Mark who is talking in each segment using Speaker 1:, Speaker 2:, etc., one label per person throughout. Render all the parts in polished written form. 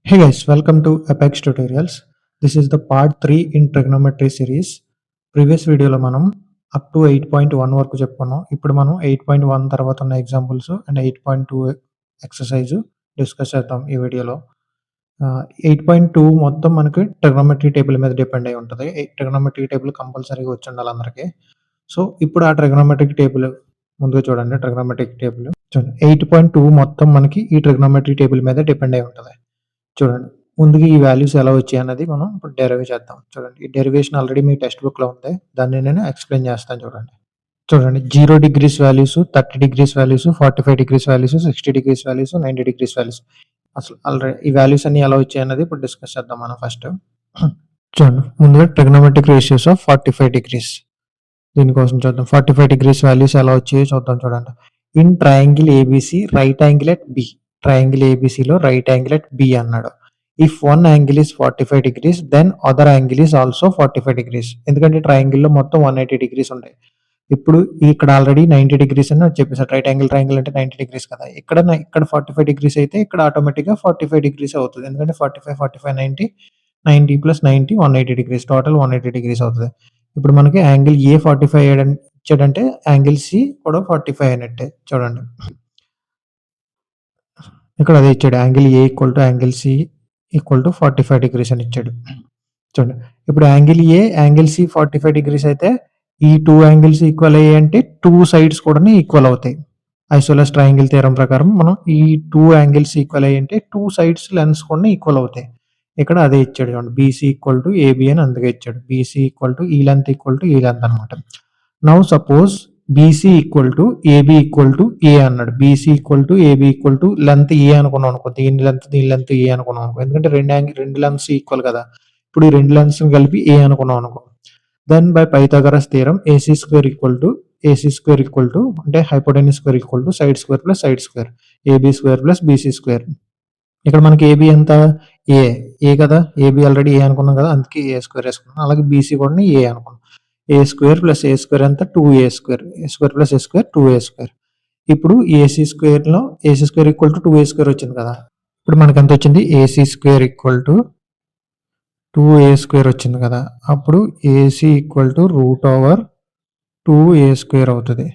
Speaker 1: Hey guys, welcome to Apex Tutorials. This is the part 3 in trigonometry series. Previous వీడియోలో మనం up to 8.1 వరకు చెప్పుకున్నాం. ఇప్పుడు మనం 8.1 తర్వాత ఉన్న ఎగ్జాంపుల్స్ అండ్ 8.2 ఎక్సర్సైజ్ డిస్కస్ చేద్దాం ఈ వీడియోలో. 8.2 మొత్తం మనకి ట్రిగనోమెట్రీ టేబుల్ మీద డిపెండ్ అయి ఉంటది. ట్రిగనోమెట్రీ టేబుల్ కంపల్సరీగా వచ్చి ఉండాలి అందరికి. సో ఇప్పుడు ఆ ట్రిగనోమెట్రిక్ టేబుల్ ముందుగా చూడండి. ట్రిగనోమెట్రిక్ టేబుల్ చూడండి. 8.2 మొత్తం మనకి ఈ ట్రిగనోమెట్రీ టేబుల్ మీద డిపెండ్ అయి ఉంటది. చూడండి. ముందుగా ఈ వాల్యూస్ ఎలా వచ్చాయన్నది మనం ఇప్పుడు డెరైవ్ చేద్దాం. చూడండి. ఈ డెరివేషన్ ఆల్రెడీ మీ టెక్స్ట్ బుక్‌లో ఉంది. దాన్ని నేను ఎక్స్‌ప్లెయిన్ చేస్తాను చూడండి. చూడండి. 0 degrees values, 30 degrees values, 45 degrees values, 60 degrees values, 90 degrees values. అసలు ఆల్రెడీ ఈ వాల్యూస్ అన్నీ ఎలా వచ్చాయన్నది ఇప్పుడు డిస్కస్ చేద్దాం మనం ఫస్ట్. చూడండి. ముందుగా ట్రిగనోమెట్రిక్ రేషియోస్ ఆఫ్ 45 డిగ్రీస్. దీనికోసం చూద్దాం. 45 డిగ్రీస్ వాల్యూస్ ఎలా వచ్చాయో చూద్దాం చూడండి. In triangle ABC right angle at B. Triangle ఏబీసీలో రైట్ యాంగిల్ ఎట్ బి అన్నాడు. If one angle is 45 degrees then other angle is also 45 degrees. ఎందుకంటే ట్రయాంగిల్‌లో మొత్తం 180 డిగ్రీస్ ఉంటాయి. ఇప్పుడు ఇక్కడ ఆల్రెడీ 90 డిగ్రీస్ అని చెప్పేసారు. రైట్ యాంగిల్ ట్రయాంగిల్ అంటే 90 డిగ్రీస్ కదా! ఇక్కడ 45 డిగ్రీస్ అయితే ఇక్కడ ఆటోమేటిక్‌గా 45 డిగ్రీస్ అవుతది. ఎందుకంటే 45, 45, 90, 90 ప్లస్ 90 180 డిగ్రీస్. టోటల్ 180 డిగ్రీస్ అవుతది. ఇప్పుడు మనకి యాంగిల్ ఏ 45 ఇచ్చాడంటే యాంగిల్ సి కూడా 45 అయినట్టే. చూడండి. ఇక్కడ అదే ఇచ్చాడు. Angle A equal to angle C equal to 45 degrees అని ఇచ్చాడు. చూడండి. ఇప్పుడు angle A, angle C 45 degrees అయితే ఈ 2 యాంగిల్స్ ఈక్వల్ అయ్యాయంటే 2 సైడ్స్ కూడాను ఈక్వల్ అవుతాయి. ఐసోలేస్ ట్రయాంగిల్ థియరం ప్రకారం మనం ఈ 2 యాంగిల్స్ ఈక్వల్ అయ్యాయంటే 2 సైడ్స్ లెన్స్ కూడా ఈక్వల్ అవుతాయి. ఇక్కడ అదే ఇచ్చాడు చూడండి. బీసీ ఈక్వల్ టు ఏబీ అని అందుకే ఇచ్చాడు. బీసీ ఈక్వల్ టు ఈ లెంత్ ఈక్వల్ టు ఈ లెంత్ అనమాట. Now suppose BC equal to AB equal to A అన్నాడు. BC equal to AB equal to length A అనుకున్నాం అనుకో. దీని లెంత్ ఏ అనుకున్నాం అనుకో. ఎందుకంటే రెండు లెంత్స్ ఈక్వల్ కదా! ఇప్పుడు ఈ రెండు లెన్స్‌ని కలిపి ఏ అనుకున్నాం అనుకో. Then by Pythagoras theorem AC square equal to అంటే hypotenuse square equal to side square plus side square. AB square plus BC square. ఇక్కడ మనకి ఏబీ ఎంత? ఏ కదా! ఏబీ ఆల్రెడీ ఏ అనుకున్నాం కదా! అందుకే ఏ స్క్వేర్ ఏసుకున్నాం. అలాగే బీసీ కూడా ఏ అనుకున్నాం. A square plus A square ఎంత? 2ఏ square. A square plus A square 2ఏ స్క్వేర్. ఇప్పుడు ఏసీ స్క్వేర్ ఈక్వల్ టు 2ఏ స్క్వేర్ వచ్చింది కదా! ఇప్పుడు మనకి ఎంత వచ్చింది? ఏసీ స్క్వేర్ ఈక్వల్ టు 2ఏ స్క్వేర్ వచ్చింది కదా! అప్పుడు AC equal to root over 2ఏ స్క్వేర్ అవుతది.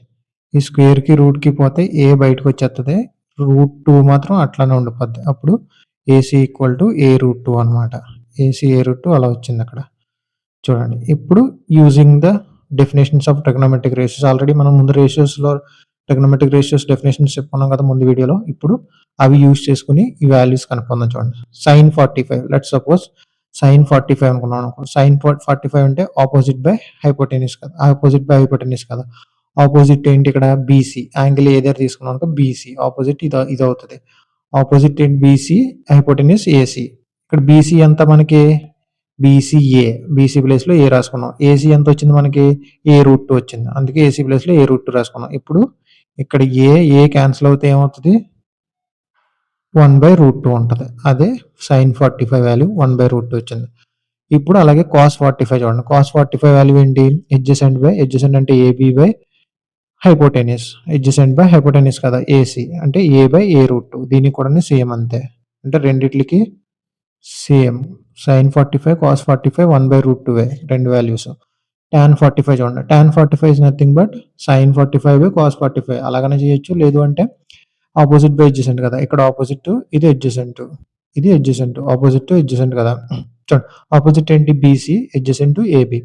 Speaker 1: ఈ స్క్వేర్‌కి రూట్‌కి పోతే ఏ బయటకు వచ్చేస్తది. రూట్ 2 మాత్రం అట్లానే ఉండిపోద్ది. అప్పుడు AC equal to a root 2 అనమాట. ఏసీ ఏ రూట్ 2 అలా వచ్చింది అక్కడ. చూడండి. ఇప్పుడు using the definitions of trigonometric ratios already మనం ముందు ట్రిగనోమెట్రిక్ రేషియోస్ డెఫినిషన్స్ చెప్పుకున్నాం కదా ముందు వీడియోలో. ఇప్పుడు అవి యూజ్ చేసుకొని ఈ వాల్యూస్ కనుక్కుందాం చూడండి. సైన్ 45 లెట్స్ సపోజ్ సైన్ 45 అనుకున్నాం అనుకో. సైన్ 45 అంటే ఆపోజిట్ బై హైపోటెన్యూస్ కదా! ఆపోజిట్ ఏంటి ఇక్కడ? బీసీ. యాంగిల్ ఏదైతే తీసుకున్నాం అనుకో బీసీ. ఆపోజిట్ ఇది అవుతది. ఆపోజిట్ ఏంటి? BC, hypotenuse AC. ఇక్కడ బీసీ ఎంత మనకి? బీసీఏ. బీసీ ప్లేస్‌లో ఏ రాసుకున్నాం. ఏసీ ఎంత వచ్చింది మనకి? ఏ రూట్ 2 వచ్చింది. అందుకే ఏసీ ప్లేస్‌లో ఏ రూట్ 2 రాసుకున్నాం. ఇప్పుడు ఇక్కడ ఏ క్యాన్సిల్ అవుతే ఏమవుతది? 1/√2 ఉంటది. అదే సైన్ 45 వాల్యూ 1/√2 వచ్చింది. ఇప్పుడు అలాగే కాస్ 45 చూడండి. కాస్ 45 వాల్యూ ఏంటి? అడ్జసెంట్ అంటే AB by hypotenuse. Adjacent by hypotenuse కదా! ఏసీ అంటే ఏ/ఏ√2. దీనికి కూడా సేమ్ అంతే. అంటే రెండిట్లికి సేమ్. సైన్ 45, కాస్ 45 1/√2 రెండు వాల్యూస్. టాన్ 45 చూడండి. Tan 45 is nothing but sine 45 by cos 45 అలాగనే చేయొచ్చు. లేదు అంటే ఆపోజిట్ బై అడ్జసెంట్ కదా! ఇక్కడ ఆపోజిట్ ఇది అడ్జసెంట్. ఆపోజిట్ టు అడ్జసెంట్ కదా! చూడండి. ఆపోజిట్ ఏంటి? BC adjacent to AB.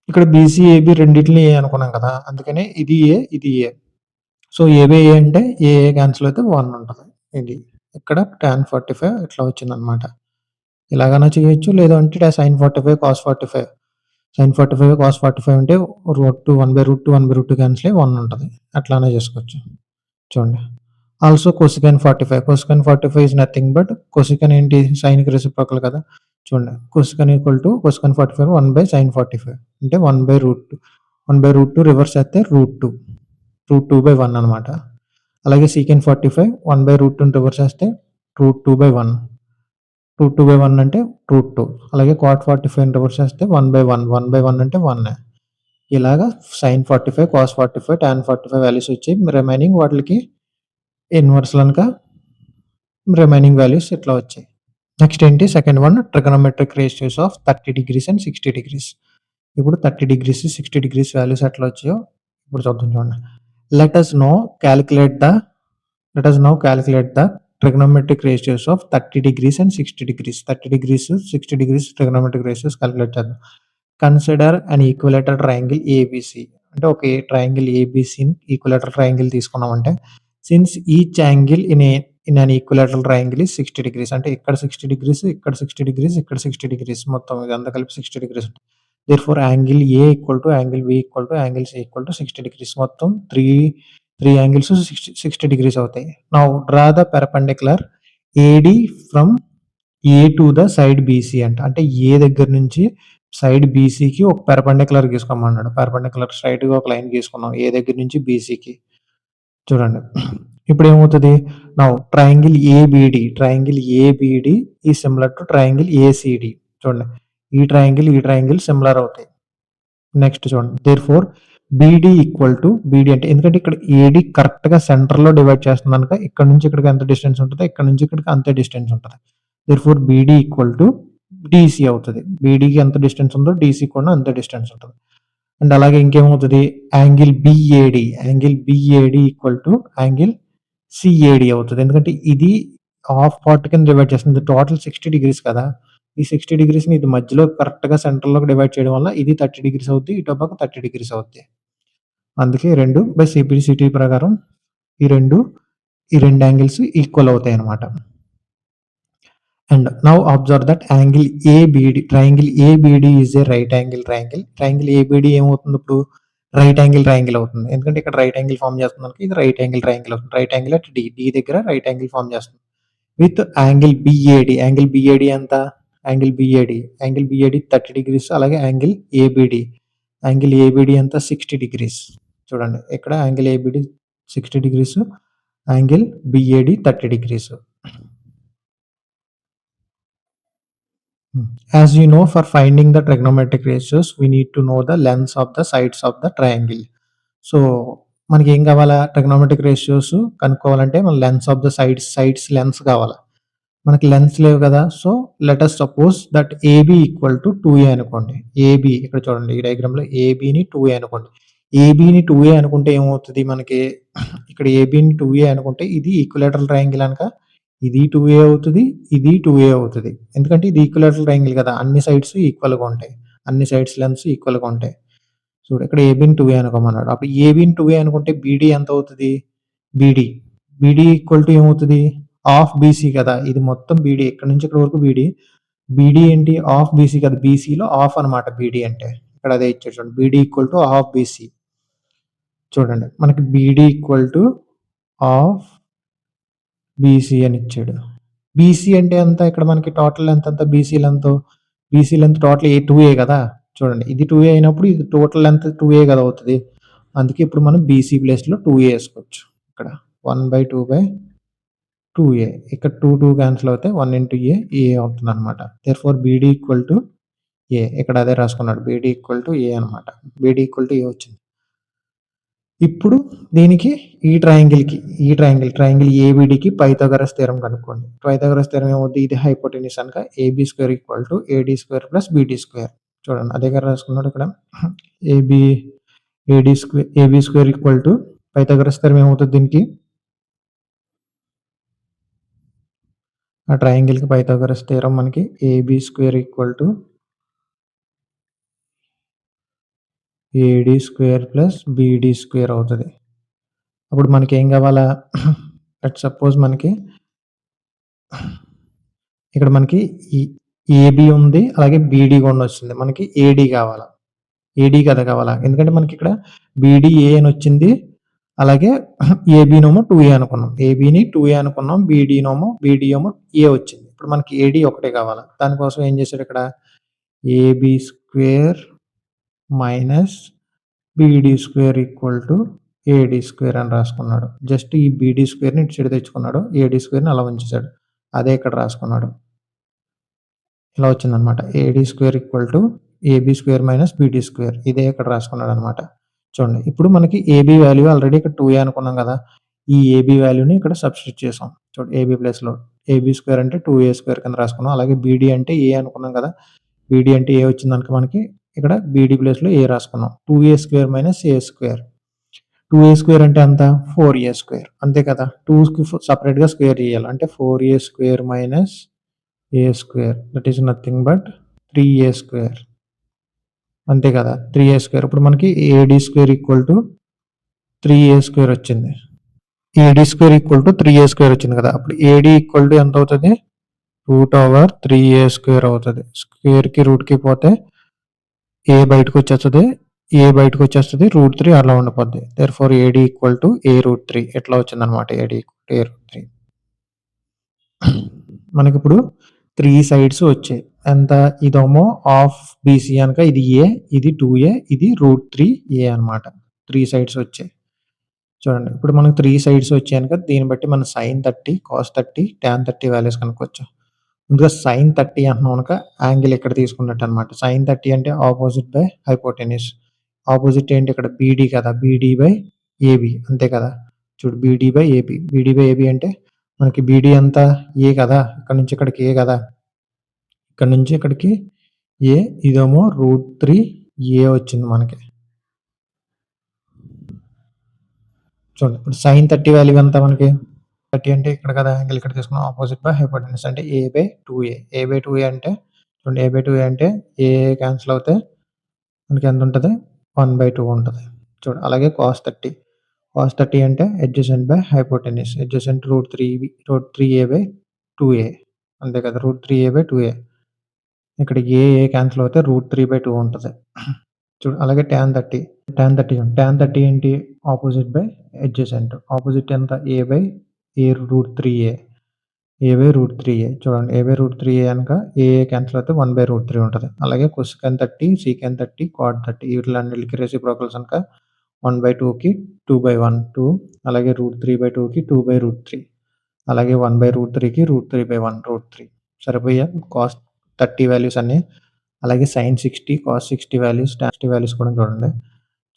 Speaker 1: ఇక్కడ బీసీ, ఏబీ రెండిటిని ఏ అనుకున్నాం కదా! అందుకనే ఇది ఏ. సో ఏ అంటే ఏ క్యాన్సిల్ అయితే 1 ఉంటది. ఇది. ఇక్కడ టాన్ 45 ఇట్లా వచ్చిందనమాట. ఇలాగైనా చేయొచ్చు. లేదు అంటే సైన్ 45, కాస్ 45. సైన్ 45, కాస్ 45 అంటే రూట్ 1/√2 క్యాన్సిల్ అయ్యి 1 ఉంటది. అట్లానే చేసుకోవచ్చు. చూడండి. ఆల్సో కొసెకన్ 45. కొసెకన్ 45 ఈస్ నథింగ్ బట్ కొసెకన్ ఏంటి? సైన్‌కి రెసిప్రోకల్ కదా! చూడండి. కొసెకన్ ఈక్వల్ టు కొసెకన్ 45 1/sin 45 అంటే 1/√2. 1/√2 రివర్స్ చేస్తే √2. √2/1 అనమాట. అలాగే సీకెన్ 45 1/√2ని రివర్స్ చేస్తే √2/1. √2/1 అంటే √2. అలాగే కాట్ 45ని రివర్స్ చేస్తే 1/1. 1/1 అంటే 1. ఇలాగా సైన్ 45, కాస్ 45, టాన్ 45 వాల్యూస్ వచ్చాయి. రిమైనింగ్ వాటిలికి ఇన్వర్స్ గనక రిమైనింగ్ వాల్యూస్ ఇట్లా వచ్చాయి. నెక్స్ట్ ఏంటి second one trigonometric ratios of 30 degrees and 60 degrees. ఇప్పుడు 30 డిగ్రీస్, 60 డిగ్రీస్ వాల్యూస్ ఎట్లా వచ్చాయో ఇప్పుడు చూద్దాం చూడండి. Let us now calculate the let us now calculate the trigonometric ratios of 30 degrees and 60 degrees. 30 degrees, 60 degrees trigonometric ratios calculate చేద్దాం. Consider an equilateral triangle ABC. అంటే ఒక triangle ఏబిసిని ఈక్విలేటరల్ ట్రయాంగిల్ తీసుకున్నామంటే since each angle in an equilateral triangle is 60 degrees. అంటే ఇక్కడ 60 degrees, ఇక్కడ 60 degrees, ఇక్కడ 60 degrees, మొత్తం ఇదంతా కలిపి 60 డిగ్రీస్ ఉంటుంది. Therefore angle A equal to angle B equal to angle C equal to 60 degrees. మొత్తం త్రీ యాంగిల్స్ 60 డిగ్రీస్ అవుతాయి. Now draw the perpendicular AD from A to the side BC అంట. అంటే ఏ దగ్గర నుంచి సైడ్ బీసీకి ఒక పెర్పెండిక్యులర్ గీసుకోమన్నాడు. పెర్పెండిక్యులర్ స్ట్రైట్‌గా ఒక లైన్ గీసుకున్నాం ఏ దగ్గర నుంచి బీసీకి. చూడండి. ఇప్పుడు ఏమవుతది? Now triangle ABD is similar to triangle ACD. చూడండి. ఈ ట్రయాంగిల్ సిమిలర్ అవుతాయి. నెక్స్ట్ చూడండి. Therefore BD equal to BD అంటే ఎందుకంటే ఇక్కడ ఏడీ కరెక్ట్‌గా సెంటర్‌లో డివైడ్ చేస్తుంది గనుక ఇక్కడ నుంచి ఇక్కడికి ఎంత డిస్టెన్స్ ఉంటదో ఇక్కడ నుంచి ఇక్కడికి అంతే డిస్టెన్స్ ఉంటది. Therefore BD equal to DC అవుతది. బీడీకి ఎంత డిస్టెన్స్ ఉందో డీసీకి కూడా అంతే డిస్టెన్స్ ఉంటది. అండ్ అలాగే ఇంకేమవుతది? Angle BAD equal to angle CAD అవుతది. ఎందుకంటే ఇది హాఫ్ పార్ట్ కింద డివైడ్ చేస్తుంది. టోటల్ 60 డిగ్రీస్ కదా! ఈ 60 డిగ్రీస్‌ని ఇది మధ్యలో కరెక్ట్‌గా సెంటర్‌లోకి డివైడ్ చేయడం వల్ల ఇది 30 డిగ్రీస్ అవుద్ది. ఇటో పక్క 30 డిగ్రీస్ అవుద్ది. అందుకే 2 బై సిబిసిటీ ప్రకారం ఈ 2 యాంగిల్స్ ఈక్వల్ అవుతాయన్నమాట. And now observe that triangle ABD is a right angle triangle. Triangle ABD ఏమవుతుంది ఇప్పుడు? రైట్ యాంగిల్ ట్రయాంగిల్ అవుతుంది. ఎందుకంటే ఇక్కడ రైట్ యాంగిల్ ఫార్మ్ చేస్తుంది కనుక ఇది రైట్ యాంగిల్ ట్రయాంగిల్ అవుతుంది. రైట్ యాంగిల్ అట్ డి దగ్గర రైట్ యాంగిల్ ఫార్మ్ చేస్తుంది. With angle BAD. Angle BAD ఎంత? Angle BAD 30 degrees. అలాగే యాంగిల్ ఏబిడి ఎంత? 60 డిగ్రీస్. చూడండి. ఇక్కడ angle ABD 60 degrees, angle BAD 30 degrees. As you know, for finding the trigonometric ratios, we need to know the lengths of the sides of the triangle. So మనకి ఏం కావాలా? Trigonometric ratios కనుక్కోవాలంటే మన lens of the sides lengths కావాలా. మనకి lens లేవు కదా! So let us suppose that AB equal to 2a అనుకోండి. AB ఇక్కడ చూడండి ఈ డయాగ్రామ్‌లో ఏబీని 2a అనుకోండి. ఏబీని 2a అనుకుంటే ఏమవుతది మనకి? ఇక్కడ ఏబీని 2a అనుకుంటే ఇది ఈక్విలేటరల్ ట్రయాంగిల్ అనక ఇది 2a అవుతది. ఇది 2a అవుతది. ఎందుకంటే ఇది ఈక్విలేటరల్ ట్రయాంగిల్ కదా! అన్ని సైడ్స్ ఈక్వల్‌గా ఉంటాయి. అన్ని సైడ్స్ లెన్స్ ఈక్వల్‌గా ఉంటాయి. చూడు ఇక్కడ ఏబీని 2a అనుకోమన్నాడు. అప్పుడు ఏబీని 2a అనుకుంటే బీడీ ఎంత అవుతది? బీడీ ఈక్వల్ టు ఏమవుతది? హాఫ్ బీసీ కదా! ఇది మొత్తం బీడీ. ఇక్కడి నుంచి ఇక్కడి వరకు బీడీ. బీడీ ఏంటి? హాఫ్ బీసీ కదా! బీసీలో హాఫ్ అనమాట బీడీ అంటే. ఇక్కడ అదే ఇచ్చాడు చూడండి. Beedi equal to half BC. చూడండి. మనకి beedi equal to half BC అని ఇచ్చాడు. బీసీ అంటే ఎంత? ఇక్కడ మనకి టోటల్ లెంత్ ఎంత? బీసీ లెంత్ టోటల్ 2a కదా! చూడండి. ఇది 2a అయినప్పుడు ఇది టోటల్ లెంత్ 2a కదా అవుతది. అందుకే ఇప్పుడు మనం బీసీ ప్లేస్‌లో 2a ఏసుకోవచ్చు. ఇక్కడ 1/2/2a. ఇక్కడ 2 క్యాన్సిల్ అవుతాయి. 1 ఇంటూ ఏ అవుతుందన్నమాట. దేర్‌ఫోర్ బీడీ ఈక్వల్ టు ఏ. ఇక్కడ అదే రాసుకున్నాడు. బీడీ ఈక్వల్ టు ఏ అనమాట. బీడీ ఈక్వల్ టు ఏ వచ్చింది. ఇప్పుడు దీనికి ఈ ట్రయాంగిల్ ఏబిడికి పైథాగరస్ థీరం కనుక్కోండి. పైథాగరస్ థీరం ఏమవుద్ది? ఇది హైపోటెన్యూస్ అనక AB square equal to AD square plus beedi square. చూడండి అదే కదా రాసుకున్నాడు ఇక్కడ. AB square equal to Pythagoras theorem ఏమవుతుంది దీనికి? ఆ ట్రయాంగిల్‌కి పైథాగరస్ థీరం మనకి AB square equal to AD square plus beedi square అవుతది. అప్పుడు మనకేం కావాలా? లెట్స్ సపోజ్ మనకి ఇక్కడ మనకి ఈ ఏబీ ఉంది. అలాగే బీడీ కూడా వచ్చింది. మనకి ఏడీ కావాలా. ఏడీ కదా కావాలా. ఎందుకంటే మనకి ఇక్కడ బీడీ ఏ అని వచ్చింది. అలాగే ఏబీనేమో 2a అనుకున్నాం. ఏబీని 2a అనుకున్నాం. బీడీ ఏమో ఏ వచ్చింది. ఇప్పుడు మనకి ఏడీ ఒకటే కావాలా. దానికోసం ఏం చేశాడు ఇక్కడ? AB square minus BD square equal to AD square అని రాసుకున్నాడు. జస్ట్ ఈ బీడీ స్క్వేర్‌ని ఇటు సైడ్ తెచ్చుకున్నాడు. ఏడీ స్క్వేర్‌ని అలా ఉంచేసాడు. అదే ఇక్కడ రాసుకున్నాడు. ఇలా వచ్చిందనమాట. AD square equal to AB square minus BD square. ఇదే ఇక్కడ రాసుకున్నాడనమాట. చూడండి. ఇప్పుడు మనకి ఏబీ వాల్యూ ఆల్రెడీ ఇక్కడ 2a అనుకున్నాం కదా! ఈ ఏబీ వాల్యూని ఇక్కడ సబ్స్టిట్యూట్ చేసాం. చూడండి ఏబీ ప్లేస్‌లో ఏబీ స్క్వేర్ అంటే 2ఏ స్క్వేర్ కింద రాసుకున్నాం. అలాగే బీడీ అంటే ఏ అనుకున్నాం కదా! బీడీ అంటే ఏ వచ్చిందనుకో మనకి ఇక్కడ బీడీ ప్లేస్‌లో ఏ రాసుకున్నాం. 2ఏ స్క్వేర్ మైనస్ ఏ స్క్వేర్. 2ఏ స్క్వేర్ అంటే ఎంత? 4ఏ స్క్వేర్. అంతే కదా! 2కి సెపరేట్‌గా స్క్వేర్ చేయాలి. అంటే 4ఏ square minus A square that is nothing but 3ఏ స్క్వేర్. అంతే కదా! 3ఏ స్క్వేర్. ఇప్పుడు మనకి ఏడీ స్క్వేర్ ఈక్వల్ టు 3ఏ స్క్వేర్ వచ్చింది. ఏడీ స్క్వేర్ ఈక్వల్ టు 3ఏ స్క్వేర్ వచ్చింది కదా! అప్పుడు ఏడీ ఈక్వల్ టు ఎంత అవుతది? రూట్ ఓవర్ 3ఏ స్క్వేర్ అవుతది. స్క్వేర్‌కి రూట్‌కి పోతే ఏ బయటకొచ్చేస్తది. ఏ బయటకొచ్చేస్తది. √3 అలా ఉండిపోద్ది. దేర్‌ఫోర్ ఏడీ ఈక్వల్ టు ఏ √3 ఇట్లా వచ్చిందనమాట. ఏడీ ఏ √3. మనకిప్పుడు 3 సైడ్స్ వచ్చాయి. ఎంత? ఇదేమో హాఫ్ బీసీ అనక ఇది ఏ, ఇది 2ఏ, ఇది √3 అనమాట. 3 సైడ్స్ వచ్చాయి. చూడండి. ఇప్పుడు మనకు 3 సైడ్స్ వచ్చాయి గనుక దీన్ని బట్టి మనం sin 30, cos 30, tan 30 వాల్యూస్ కనుక్కోవచ్చు. ముందుగా sin 30 అంటున్నాం గనక యాంగిల్ ఇక్కడ తీసుకున్నట్టనమాట. sin 30 అంటే ఆపోజిట్ బై హైపోటెన్యూస్. ఆపోజిట్ ఏంటి ఇక్కడ బీడీ కదా! బీడీ బై ఏబీ అంతే కదా! చూడు BD by AB. BD by AB అంటే మనకి బీడీ ఎంత? ఏ కదా! ఇక్కడ నుంచి ఇక్కడికి ఏ కదా! ఇక్కడ నుంచి ఇక్కడికి ఏ. ఇదేమో √3 వచ్చింది మనకి. చూడండి. ఇప్పుడు sin 30 వాల్యూ ఎంత మనకి? 30 అంటే ఇక్కడ కదా! యాంగిల్ ఇక్కడ తీసుకున్నాం. ఆపోజిట్ బై హైపోటెన్యూస్ అంటే a/2a. a/2a అంటే చూడండి a/2a అంటే ఏ క్యాన్సిల్ అవుతే మనకి ఎంత ఉంటది? 1/2 ఉంటది. చూడు అలాగే cos 30. cos 30 అంటే adjacent by hypotenuse. Adjacent √3a/2a అంతే కదా! √3a/2a. ఇక్కడ ఏ క్యాన్సిల్ అవుతే √3/2 ఉంటది. చూడు అలాగే tan 30. tan 30 tan 30 ఏంటి? Opposite by adjacent. ఆపోజిట్ ఎంత? a/√3a. a/√3a చూడండి. a/√3a అనక ఏ క్యాన్సిల్ అవుతే 1/√3 ఉంటది. అలాగే కొసెకన్ 30, సీకన్ 30, కాట్ 30 వీటిలన్నిటికి రెసిప్రోకల్స్ అనక 1/2కి 2/1 2 అలాగే √3/2కి 2/√3 అలాగే 1/√3కి √3/1 √3 సరిపోయాయా? cos 30 వాల్యూస్ అన్నీ. అలాగే sin 60, cos 60 values, tan 60 values కూడా చూడండి.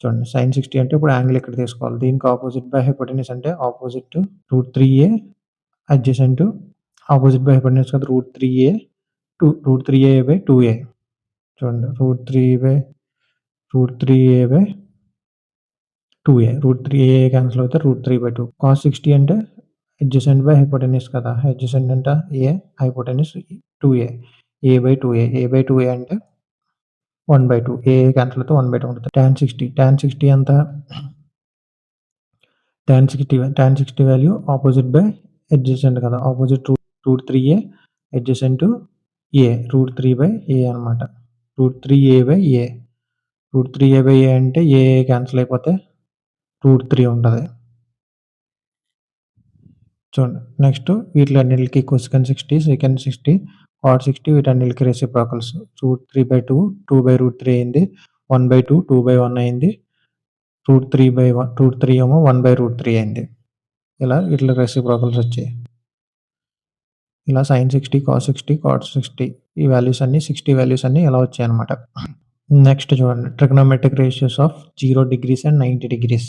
Speaker 1: చూడండి sin 60 అంటే ఇప్పుడు యాంగిల్ ఇక్కడ తీసుకోవాలి. దీనికి ఆపోజిట్ బై హైపోటెన్యూస్ అంటే opposite √3a adjacent opposite by hypotenuse కదా! √3a/2a చూడండి. √3a/2a క్యాన్సిల్ అవుతే √3/2 cos 60 అంటే అడ్జసెంట్ బై హైపోటెన్యూస్ కదా! అడ్జసెంట్ అంటే ఏ, హైపోటెన్యూస్ 2a. a/2a. a/2a అంటే 1/2 ఏ క్యాన్సిల్ అవుతే 1/2 ఉంటది. tan 60 ఎంత? tan 60 value opposite by adjacent కదా! ఆపోజిట్ √3a అడ్జసెంట్ ఏ √3/a అనమాట. √3a/a. √3a/a అంటే ఏ క్యాన్సిల్ అయిపోతే √3 ఉంటది. చూడండి. నెక్స్ట్ వీటిలన్నిటికి కొసెకన్ 60, సెకన్ 60, కాట్ 60 వీటన్నిటికి రెసిప్రోకల్స్. √3/2 2/√3 అయింది. 1/2 2/1 అయింది. √3 ఏమో 1/√3 అయింది. ఇలా వీటిలో రెసిప్రోకల్స్ వచ్చాయి. ఇలా sin 60, cos 60, cot 60 ఈ వాల్యూస్ అన్నీ 60 వాల్యూస్ అన్నీ ఇలా వచ్చాయన్నమాట. నెక్స్ట్ చూడండి. Trigonometric ratios of 0 degrees and 90 degrees.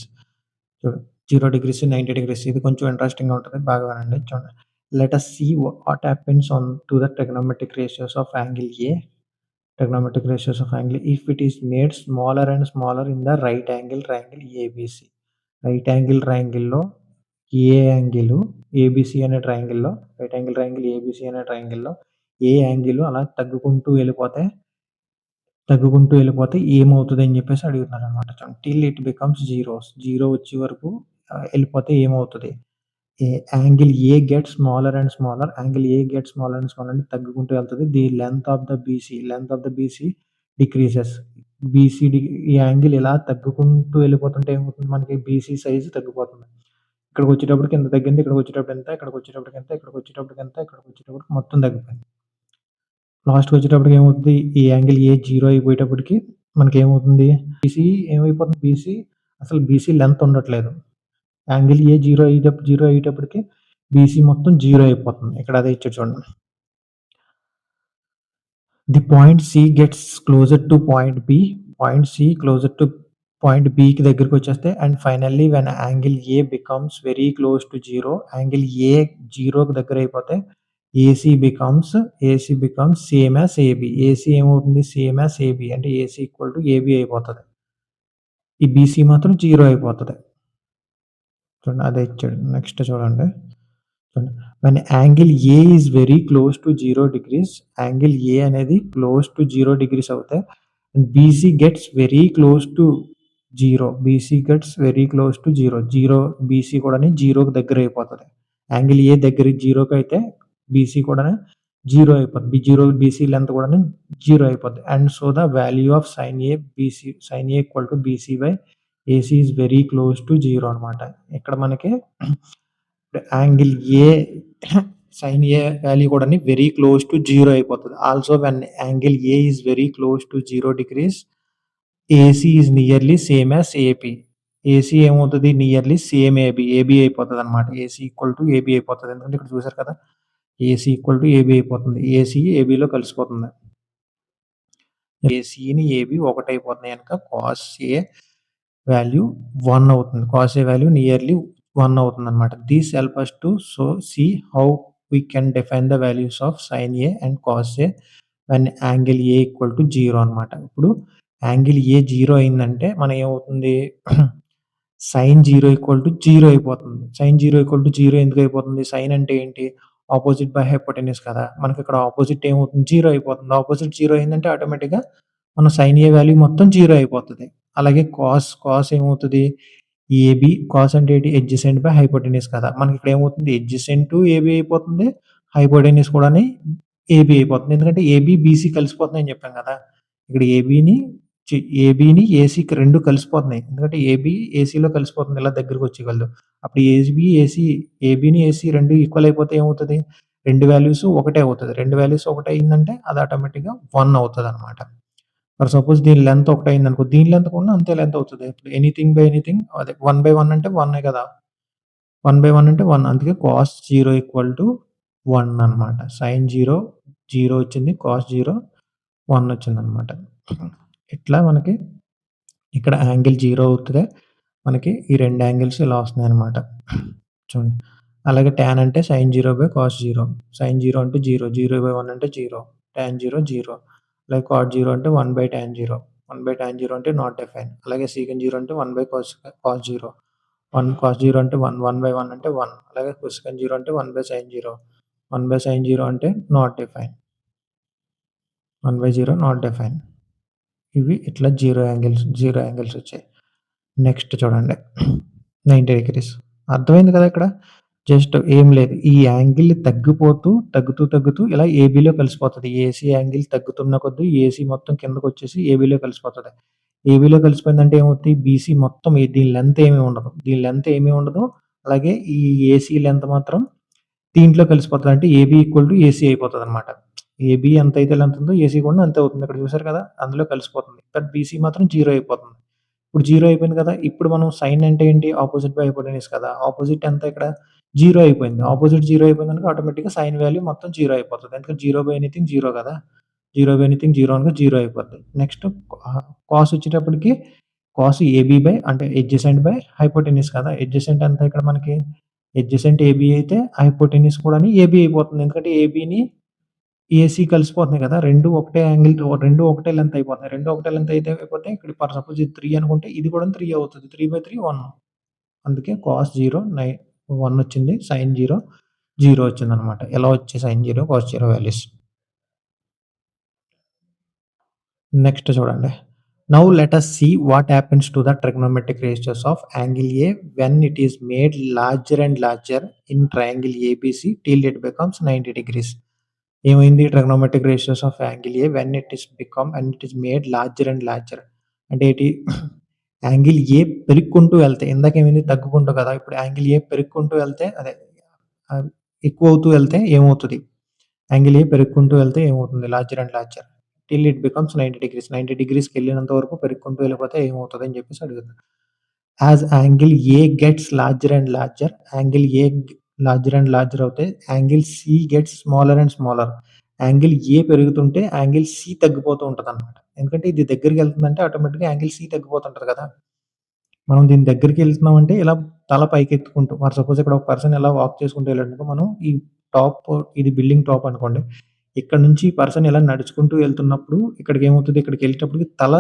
Speaker 1: చూడు 0 డిగ్రీస్, 90 డిగ్రీస్ ఇది కొంచెం ఇంట్రెస్టింగ్‌గా ఉంటది. బాగా వినండి. చూడండి. Let us see what happens on to the trigonometric ratios of angle A. Trigonometric ratios of angle if it is made smaller and smaller in the right angle triangle ABC. Right angle ట్రయాంగిల్‌లో ఏ angle ABC అనే ట్రయాంగిల్‌లో right angle triangle ABC అనే ట్రయాంగిల్‌లో ఏ angle అలా తగ్గుకుంటూ వెళ్ళిపోతే ఏమవుతది అని చెప్పేసి అడుగుతున్నారనమాట. Till it becomes zeros. 0 వచ్చే వరకు వెళ్ళిపోతే ఏమవుతది? Angle A gets smaller and smaller. Angle A gets smaller and smaller అంటే తగ్గుకుంటూ వెళ్తది. The length of the BC decreases. ఈ యాంగిల్ ఇలా తగ్గుకుంటూ వెళ్ళిపోతుంటే ఏమవుతుంది మనకి బీసీ సైజ్ తగ్గిపోతుంది. ఇక్కడికొచ్చేటప్పటికి ఇంత తగ్గింది. ఇక్కడికొచ్చేటప్పుడు ఎంత, ఇక్కడికొచ్చేటప్పటికి ఎంత, ఇక్కడికొచ్చేటప్పటికి ఎంత, ఇక్కడికొచ్చేటప్పటికి మొత్తం తగ్గిపోయింది. లాస్ట్‌కి వచ్చేటప్పటికి ఏమవుతది? ఈ యాంగిల్ ఏ 0 అయిపోయేటప్పటికి మనకేమవుతుంది? బీసీ ఏమైపోతుంది? బీసీ లెంగ్త్ ఉండట్లేదు. యాంగిల్ ఏ 0 అయ్యేటప్పటికి బీసీ మొత్తం 0 అయిపోతుంది. ఇక్కడ అదే ఇచ్చాడు చూడండి. The point C gets closer to point B. Point C closer to point బికి దగ్గరికి వచ్చేస్తే and finally when angle A becomes very close to 0 angle A 0కి దగ్గర అయిపోతే AC becomes same as AB. AC ఏమవుతుంది? సేమ్ యాస్ ఏబీ అంటే AC equal to AB అయిపోతది. ఈ బీసీ మాత్రం 0 అయిపోతది. చూడండి అదే ఇచ్చాడు. నెక్స్ట్ చూడండి. చూడండి. When angle A is very close to 0 degrees, angle A అనేది క్లోజ్ టు 0 డిగ్రీస్ అవుతే BC gets very close to 0. BC gets very close to 0 BC కూడాని 0కి దగ్గర అయిపోతది. యాంగిల్ ఏ దగ్గర 0కి అయితే బీసీ కూడాను 0 అయిపోద్ది. 0 బీసీ లెంత్ కూడాను 0 అయిపోద్ది. And so the value of sine A equal to BC by AC is very close to 0 అనమాట. ఇక్కడ మనకి angle A sine A value కూడాని వెరీ క్లోజ్ టు 0 అయిపోతది. Also when angle A is very close to 0 degrees, AC is nearly same as AP. AC ఏమవుతది? Nearly same AB. AB అయిపోతదనమాట. AC equal to AB అయిపోతది. ఎందుకంటే ఇక్కడ చూసారు కదా! AC equal to AB అయిపోతుంది. AC ఏబీలో కలిసిపోతుంది. ఏసీని ఏబీ ఒకటైపోతున్నాయి గనక కాస్ ఏ వాల్యూ 1 అవుతుంది. కాస్ ఏ వాల్యూ నియర్లీ 1 అవుతుందనమాట. This help us to see how we can define the values of sine A and cos A when angle A equal to 0 అనమాట. ఇప్పుడు angle ఏ 0 అయిందంటే మన ఏమవుతుంది? Sign 0 equal to 0 అయిపోతుంది. Sign 0 equal to 0 ఎందుకు అయిపోతుంది? Sign అంటే ఏంటి? ఆపోజిట్ బై హైపోటెన్యూస్ కదా! మనకిక్కడ ఆపోజిట్ ఏమవుతుంది? 0 అయిపోతుంది. ఆపోజిట్ 0 అయిందంటే ఆటోమేటిక్‌గా మన సైన్ ఏ వాల్యూ మొత్తం 0 అయిపోతది. అలాగే కాస్ ఏమవుతది? కాస్ అంటే ఏంటి? అడ్జసెంట్ బై హైపోటెన్యూస్ కదా! మనకిక్కడ ఏమవుతుంది? అడ్జసెంట్ ఏబీ అయిపోతుంది. హైపోటెన్యూస్ కూడాని ఏబీ అయిపోతుంది. ఎందుకంటే ఏబీ, బీసీ కలిసిపోతున్నాయని చెప్పాం కదా! ఇక్కడ ఏబీని ఏసీకి 2 కలిసిపోతున్నాయి. ఎందుకంటే ఏబీ ఏసీలో కలిసిపోతుంది. ఇలా దగ్గరకొచ్చేయగలదు. అప్పుడు ఏబీని ఏసీ 2 ఈక్వల్ అయిపోతే ఏమవుతది? 2 వాల్యూస్ ఒకటే అవుతది. 2 వాల్యూస్ ఒకటే అయిందంటే అది ఆటోమేటిక్‌గా 1 అవుతదనమాట. ఫర్ సపోజ్ దీని లెంత్ ఒకటయిందనుకో, దీని లెంత్ కూడా అంతే లెంత్ అవుతది. ఇప్పుడు ఎనీథింగ్ బై ఎనీథింగ్ అదే 1/1 అంటే 1 కదా! 1/1 అంటే 1 అందుకే కాస్ 0 ఈక్వల్ టు 1 అనమాట. సైన్ 0, 0 వచ్చింది. కాస్ 0, 1 వచ్చిందనమాట. ఇట్లా మనకి ఇక్కడ యాంగిల్ 0 అవుతది. మనకి ఈ 2 యాంగిల్స్ ఇలా వస్తున్నాయన్నమాట. చూడండి. అలాగే టాన్ అంటే సైన్ 0 బై కాస్ 0. సైన్ 0 అంటే 0. 0/1 అంటే 0. టాన్ 0, 0. అలాగే కాట్ 0 అంటే 1 బై టాన్ 0. 1 బై టాన్ 0 అంటే నాట్ డిఫైన్. అలాగే సీకన్ 0 అంటే 1 బై కాస్ 0. 1 కాస్ 0 అంటే 1. 1/1 అంటే 1. అలాగే కొసెకన్ 0 అంటే 1 బై సైన్ 0. 1 బై సైన్ 0 అంటే నాట్ డిఫైన్. 1/0 not define. ఇవి ఇట్లా 0 యాంగిల్స్ వచ్చాయి. నెక్స్ట్ చూడండి. 90 డిగ్రీస్. అర్థమైంది కదా ఇక్కడ? జస్ట్ ఏం లేదు. ఈ యాంగిల్ తగ్గుతూ ఇలా ఏబీలో కలిసిపోతది. ఏసీ యాంగిల్ తగ్గుతున్న కొద్దీ ఏసీ మొత్తం కిందకొచ్చేసి ఏబీలో కలిసిపోతది. ఏబీలో కలిసిపోయిందంటే ఏమవుద్ది? బీసీ మొత్తం దీని లెంత్ ఏమీ ఉండదు. అలాగే ఈ ఏసీ లెంత్ మాత్రం దీంట్లో కలిసిపోతది. అంటే ఏబీ ఈక్వల్ టు ఏసీ అయిపోతదనమాట. ఏబీ ఎంతైతే లెంత్ ఉందో ఏసీ కూడా అంతే అవుతుంది. ఇక్కడ చూసారు కదా! అందులో కలిసిపోతుంది. బట్ బీసీ మాత్రం 0 అయిపోతుంది. ఇప్పుడు 0 అయిపోయింది కదా! ఇప్పుడు మనం సైన్ అంటే ఏంటి? ఆపోజిట్ బై హైపోటెన్యూస్ కదా! ఆపోజిట్ ఎంత ఇక్కడ? 0 అయిపోయింది. ఆపోజిట్ 0 అయిపోయిందనుకో ఆటోమేటిక్‌గా సైన్ వాల్యూ మొత్తం 0 అయిపోతది. ఎందుకంటే 0 బై ఎనీథింగ్ 0 కదా! 0 బై ఎనీథింగ్ 0 అనగా 0 అయిపోద్ది. నెక్స్ట్ కాస్ వచ్చేటప్పటికి కాస్ ఏబీ బై అంటే అడ్జసెంట్ బై హైపోటెన్యూస్ కదా! అడ్జసెంట్ ఎంత ఇక్కడ మనకి? అడ్జసెంట్ ఏబీ అయితే హైపోటెన్యూస్ కూడాని ఏబీ అయిపోతుంది. ఎందుకంటే ఏబీని ఏసీ కలిసిపోతున్నాయి కదా! 2 ఒకటే యాంగిల్ 2 ఒకటే లెంత్ అయిపోతున్నాయి. 2 ఒకటే లెంత్ అయితే అయిపోతే ఇక్కడ ఫర్ సపోజ్ ఇది 3 అనుకుంటే ఇది కూడా 3 అవుతది. 3/3 1. అందుకే కాస్ 0 1 వచ్చింది. సైన్ 0, 0 వచ్చిందనమాట. ఇలా వచ్చాయి సైన్ 0, కాస్ 0 వాల్యూస్. నెక్స్ట్ చూడండి. Now let us see what happens to the trigonometric ratios of angle A when it is made larger and larger in triangle ABC till it becomes 90 degrees. ఏమైంది? Trigonometric ratios of angle A when it is made larger and larger అంటే ఏంటి? Angle A పెరుక్కుంటూ వెళ్తే ఇందాకేమైంది? తగ్గుకుంటూ కదా! ఇప్పుడు angle ఏ పెరుక్కుంటూ వెళ్తే అదే ఎక్కువవుతూ వెళ్తే ఏమవుతది? యాంగిల్ ఏ పెరుక్కుంటూ వెళ్తే ఏమవుతుంది? Larger and larger till it becomes 90 degrees. 90 డిగ్రీస్‌కెళ్ళినంత వరకు పెరుక్కుంటూ వెళ్ళిపోతే ఏమవుతదని చెప్పేసి అడుగుతున్నాడు. As angle A gets larger and larger, angle A larger and larger అవుతే angle C gets smaller and smaller. Angle A పెరుగుతుంటే యాంగిల్ సి తగ్గిపోతూ ఉంటదనమాట. ఎందుకంటే ఇది దగ్గరికెళ్తుందంటే ఆటోమేటిక్‌గా యాంగిల్ సి తగ్గిపోతుంటది కదా! మనం దీని దగ్గరికెళ్తున్నామంటే ఇలా తల పైకెత్తుకుంటూ ఫర్ సపోజ్ ఇక్కడ ఒక పర్సన్ ఇలా వాక్ చేసుకుంటూ వెళ్ళాడనుకో మనం ఈ టాప్ ఇది బిల్డింగ్ టాప్ అనుకోండి. ఇక్కడ నుంచి ఈ పర్సన్ ఇలా నడుచుకుంటూ వెళ్తున్నప్పుడు ఇక్కడికేమవుతది, ఇక్కడికెళ్ళేటప్పటికి తల